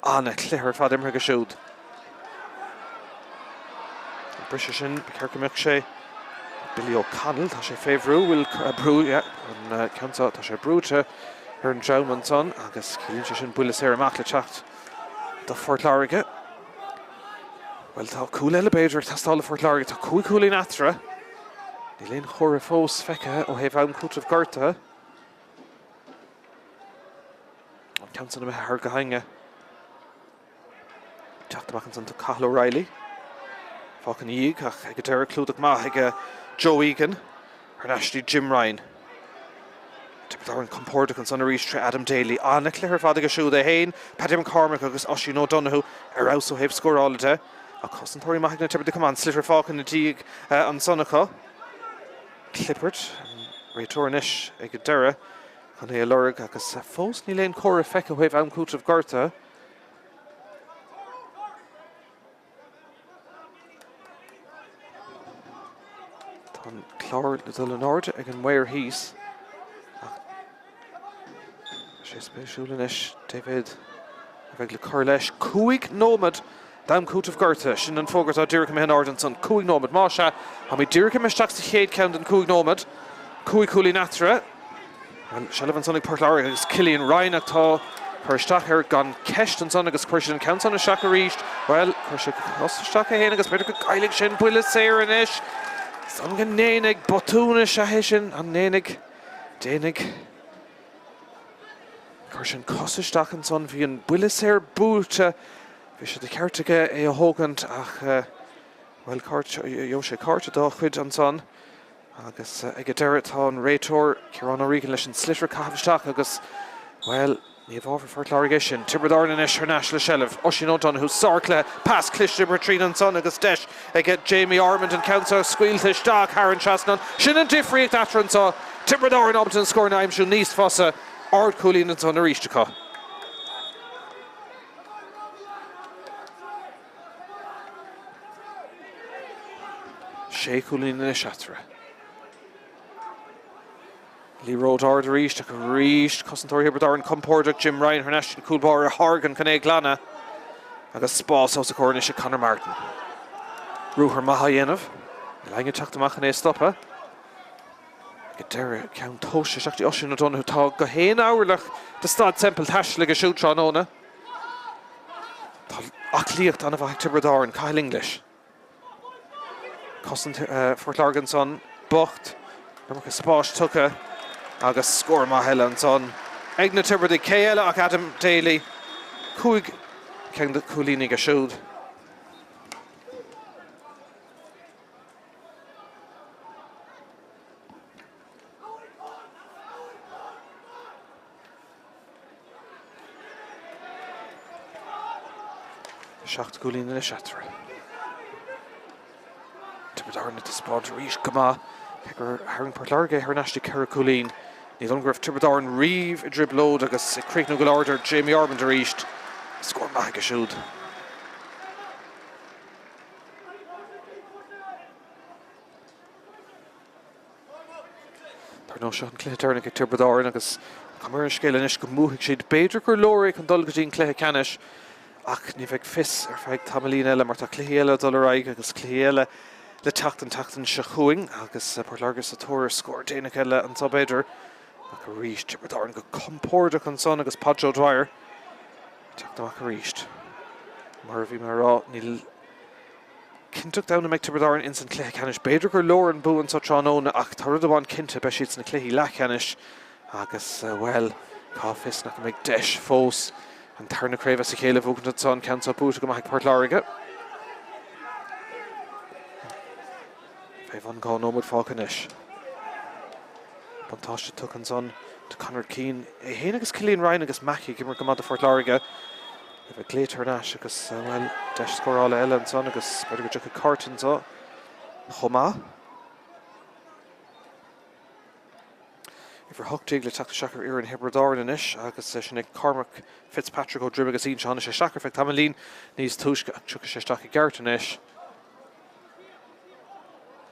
anna cléir fad imre go siúd. Brise sin ceircamach sé Billy O'Connell tá sé féhrú bhfuil brú an ceanta tá sé brúte ar an Jauman son agus cíonn sé sin buile sé amach le teacht do Port Láirge. Well tá cúil eile beidir tá stála Port Láirge tá cúig cúlín atra ní léon chóir fós feice ó hebh am cútamh gorta an ceanta na bheith go hainge teachtamach an son tá Cathal O'Reilly Fácan íig ach ag deir clúdach maith ag Joe Egan ar náistí Jim Ryan. Tá Tipperary compórda an son a ríis tre Adam Daly anna cléir fada go siúda hain Paddy McCormick agus Oisin O'Donoghue ar also heb scorála de a cosantóirí maithag na Tipperary cumán slitter fácan na díag an sonnacha Clippert réitóris ag go deire chun é lorg agus fós ní léon córa feice webh am cútah garta tá clár na dul an áde ag an mhair híos sé spéisiúlanis David a bheith le cur leis cúig nómad dam cútah garta sin an fógart á dúrcha me an ardan son cúig nómad má se ha mí dúrcha meisteach sa chéad count an cúig nómad cúig cúlí natra se le an sonnig Port Láirge agus Cillian Ryan atá chuirteach ar gan ceist an son agus chuir an count son a seach a ríist well chuir se costeach a héana agus beidir go gaiigh sin buile séir inis san gan néananig botúna se hé sin an néananig déananig chuir sin costeach an son bhí an buile séir búte bhí sé de ceirrtaige é a thógant ach well jo sé cáirte dá chuid an son agus ag go deire tá an réitóir cearán O'Regan leis an sliotar caithfeisteach agus well níomh ábhar Port Láirge sin Tipperary in ar neis le seileamh Oisin O'Donoghue sarcla pass cliste mar trí an son agus deis ag get Jamie Armand an counter scuilte isteach Árann Chasnan sin an difriíocht after an tá Tipperary an Obton scoir na aimsú níos fosa ard cúlín an son a ríisteachá sé cúlín na seatra Lee Road ard a ríist ach a ríist cosantóirí Tipperary an compórdaach Jim Ryan ar neis an cúlbáir a Hargan can é glanna agus spás os a cóirne sé Conor Martin Rúthar maithe dhéanamh leige teachtamach an é stoppa go deire ceann tóiste seachtaí Oisin O'Donoghue tá go héana áirlach de Staid Semple taiiste le go siúd óna tá ach líocht anna bhaith Tipperary an Cathal English Port Láirge an son bocht go spás tucha agus scór maithile an son ag na Tipperary Céile ach Adam Daly cúig ceann de cúlíní go siúd seacht cúlíní na seatra Tipperary na Spórt ríis go maith gur Haring Port Láirge ar neis de ceithre cúlín ní don gribh Tipperary riomh I driblód agus I críoch nó go láidir Jamie Armand a ríist scór maith go siúd Tar nó seo an cluiche teirnig ag Tipperary agus chumar an scéile inis go múthaigh siad beidir gur leoraigh an dul go dtíon cluiche ceannis ach ní bheith fis ar feadh tamálín eile mar tá cluiche eile dul ar aig agus cluiche eile le tachtan se chuing agus Port Láirge sa tóir scór déanaach eile an tá beidir ach a ríist Tipperary go compórdaach an son agus Padjo Dwyer teachtamach a ríist mar bhí mar rá níl cinnteach dana meid Tipperary in san cluiche ceannis beidir gur leor an bú an sa tránóna ach tá rud amháin cinnte be siad na cluiche le ceannis agus well cá fis nach meid deis fós an tarna Craobh sa chéile bhúgan an son cean sa búta go maith Port Láirge Feh an gá nómad fácan is. Bantáiste tuch an son to Conor Keane. É héana agus Cillian Ryan agus Mackie gimar go mad a Port Láirge. If a gléitar náis agus well deis scórála eile an son agus beidir go deach a cartan so chomá. If hochtig le teachta seachar ar an Tipperary in isis agus sin ag Cormac Fitzpatrick ó dribh agus íon seánna sé seachar feith tamálín níos túisce ach tucha sé staach i gceart in isis.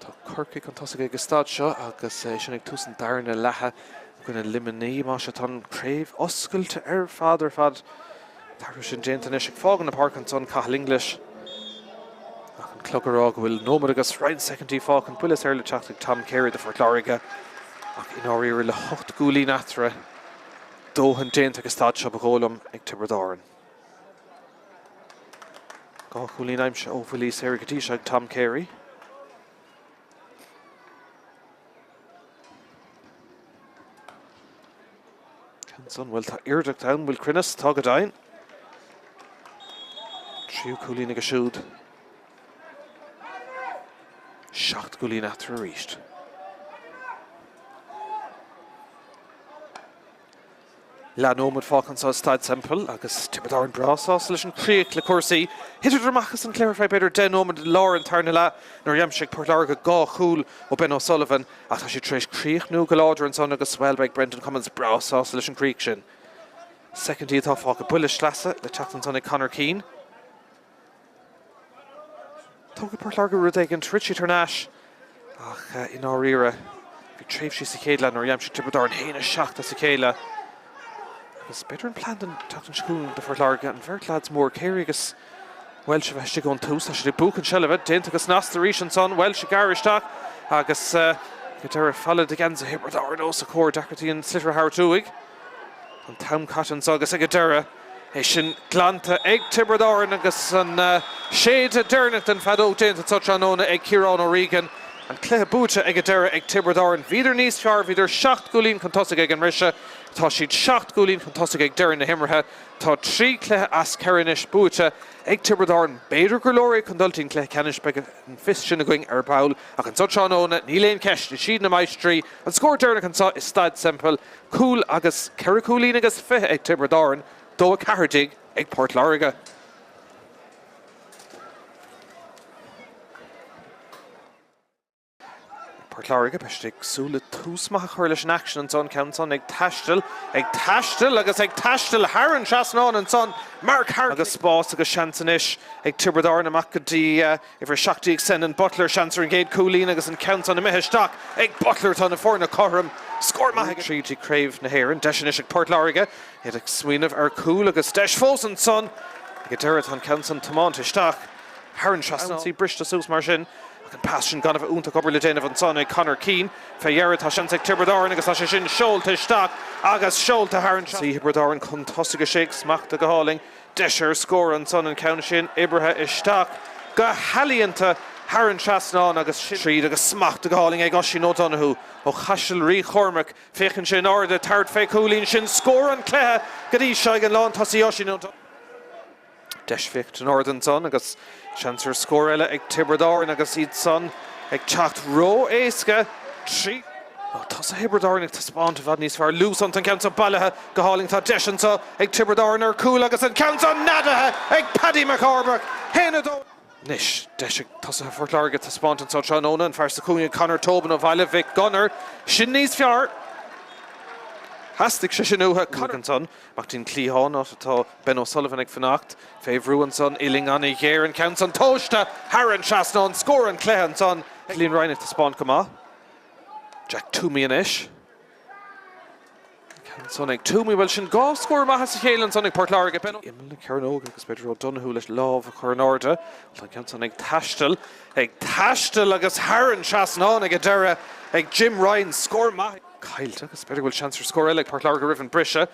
Tá Corcaigh an tosaigh agus Staid seo agus sin ag tús an dairna lethe gona liminí má se tá Craobh oscailte ar fad Tarú sin déanta inis ag fágan na park an son Cathal English. Ach an clogurrá go bhfuil nómad agus Ryan secondtí fágan builis ar le teachta ag Tom Carey de Port Láirge. Ach in áirí le 8 gúlí natra dóhan déanta agus Staid seo bagólam ag Tipperary. Gá gúlí aimse ó bhfuilí séir gotí ag Tom Carey. Son bhfuil tá irdach down bhfuil crinnes tá go dain. Tríú cúlín go siúd. 7 gúlín after a ríist. Leanómad fácan sa Staid Semple agus Tipperary brásás leis an críoch le cuasaí. Hiidir dramachas an cléirfeid beidir denómad láir an tarna le nó dhéimsigh Port Láirge gá chúl ó Ben O'Sullivan ach tá sé tréis críoch nó go láidir an son agus Swellbeig Brendan Cummins brásás leis an críoch sin. Second tí atá fáca buile slasa le teachtan son ag Conor Keane. Tógadh Port Láirge rud ag an Richie Tarnash ach in áíire bhí tréimh sí sa chéile nó dhéimsigh Tipperary héana seachta sa chéile. It's better in plan than talking school before Láirge and very lads more carry agus Welsh of actually going to so should book and shell of it dent agus nas the region son Welsh garish talk agus Gadara followed against the Hibbert or no support Dacherty and Slitter Hartuig and Town Cotton so agus Gadara Shin Glanta egg Tipperary agus an shade Dernet and Fado dent such an own egg Kieran O'Regan and Claire Búcha ag Gadara ag Tipperary vider níos fear vider shacht gulín contosig ag an Risha tá siad seacht gúlín chun tosig ag deireadh na himrithe tá trí chluthe as Ceirinis Búcha ag Tipperary beidir gur leoraí chundultaín chluthe ceannis beag an fis sin a going ar bail ach an soseán óna ní léon ceist na siad na maistrí an scór deireadh an sa is Staid Semple cúl agus ceithre cúlín agus fithe ag Tipperary dó a ceithredigh ag Port Láirge. Port Láirge beiste ag súla túsmach chuir leis an action an son ceann son ag taistil agus ag taistil Árann seasanán an son Mark Hart agus Spórt agus seansanis ag Tipperary amach go dtí ifir seachtaí ag sen an Butler seansar an géad cúlín agus an ceann son na mithisteach ag Butler tá na fór na chorm scór maith tríd Craobh na hÉireann deisinis ag Port Láirge iad ag smaoinemh ar cúl agus deis fós an son ag deireadh an ceann son Támáin isteach Árann seasanán sí brista sús mar sin an passion gan of únta gobar le déanamh an son ag Conor Keane fe dhearad tá sin ag Tipperary agus tá sé sin seolta isteach agus seolta Árann sí Tipperary chun tosaigh a séag smachta go háling deisir scór an son an ceann sin ibrithe isteach go halíonnta Árann seasanán agus tríd agus smachta go háling ag Oisín O'Donoghue ó chaisiil rí chormach féchann sin áirde tart fé cúlín sin scór an cléthe go dtí seag an lán tosí Oisín O'Donoghue deis fécht an áirde an son agus Chancellor scór eile ag Tipperary agus iad son ag teacht ró éasca trí. Tás a Tipperary ag taspáint a bhd níos fearr lús an ceann sa bailithe go háling tá deisian sa ag Tipperary ar cúl agus an ceann sa nadathe ag Paddy McCormack héana dó. Nis deis tás a Port Láirge taspáint an sa Tráchtaire an fearr sa cúine Conor Tobin ó bhaile Vic Gunner sin níos fearr. Hastig sé sin uthe Conor son macht tín clíán tá Ben O'Sullivan ag fannacht féhrú an son iling an ghéir an ceann son tóiste Árann seasanán scór an cléthe an son líon reinine taspáint go maith Jack Toomey an isis ceann son ag Toomey bhfuil sin gá scór maithe sa chéile an son ag Port Láirge Ben Imile Cearnóga agus beidir O'Donoghue leis lámh a chur an áirde tá ceann son ag taistil agus Árann seasanán ag deireadh ag Jim Ryan scór maith Cailte agus beidir bhfuil Chancellor scór eile ag Port Láirge rih an brise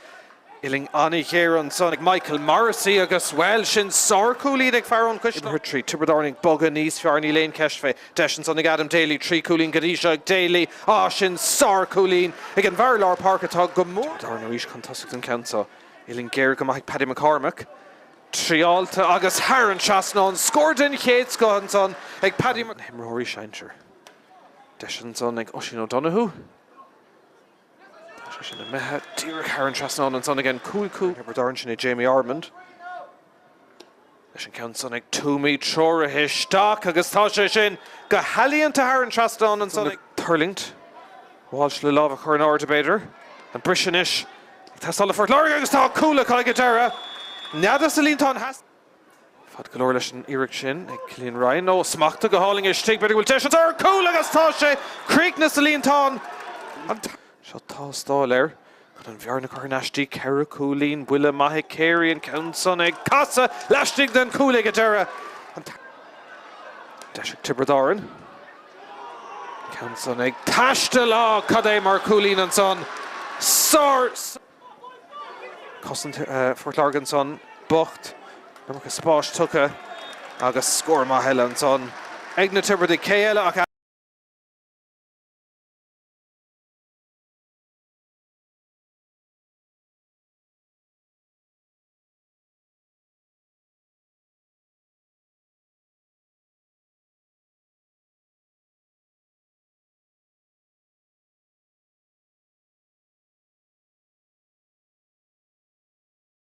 iling Annie here on son ag Michael Morrissey agus well sin sarcúlín ag fearrán cuistin trí Tipperary ag boga níos fearr ní léon ceist fé deisian son ag Adam Daly trí cúlín gadíise ag Daly sin sarcúlín ag an bhar lár park atá go mór Darna ríis chun tosaigh an ceann iling géir go maith Paddy McCormack Trialta agus Árann seasanán scór den chéad sco an son ag Paddy Himróí Seintir deisian son ag Oisín O'Donoghue sin a methe tíreach Árann seasanán an son again cúl Tipperary sin Jamie Armand leis an ceann son ag Toomey tróra isteach agus tá sé sin go halíonnta Árann seasanán an son ag Thurles bháil le lámh a chur an áirde beidir an brisin isis tá sala Port Láirge agus tá cúla cai go deireadh neada sa líontán has fad go leor leis an iiric sin ag Cillian Ryan ó smachta go háling isteach beidir bhfuil deisiant ar cúla agus tá sé críochna sa líontán Seo tá stáil air chun an bhearna chuirneistí ceithre cúlín buile maithe céirí an ceann son ag casa leistigh den cúla go deireadh deis ag Tipperary ceann son ag taistil cad é mar cúlín an son cosan Port Láirge an son bocht Spórt tucha agus scór maith eile an son ag na Tipperary cé eile ach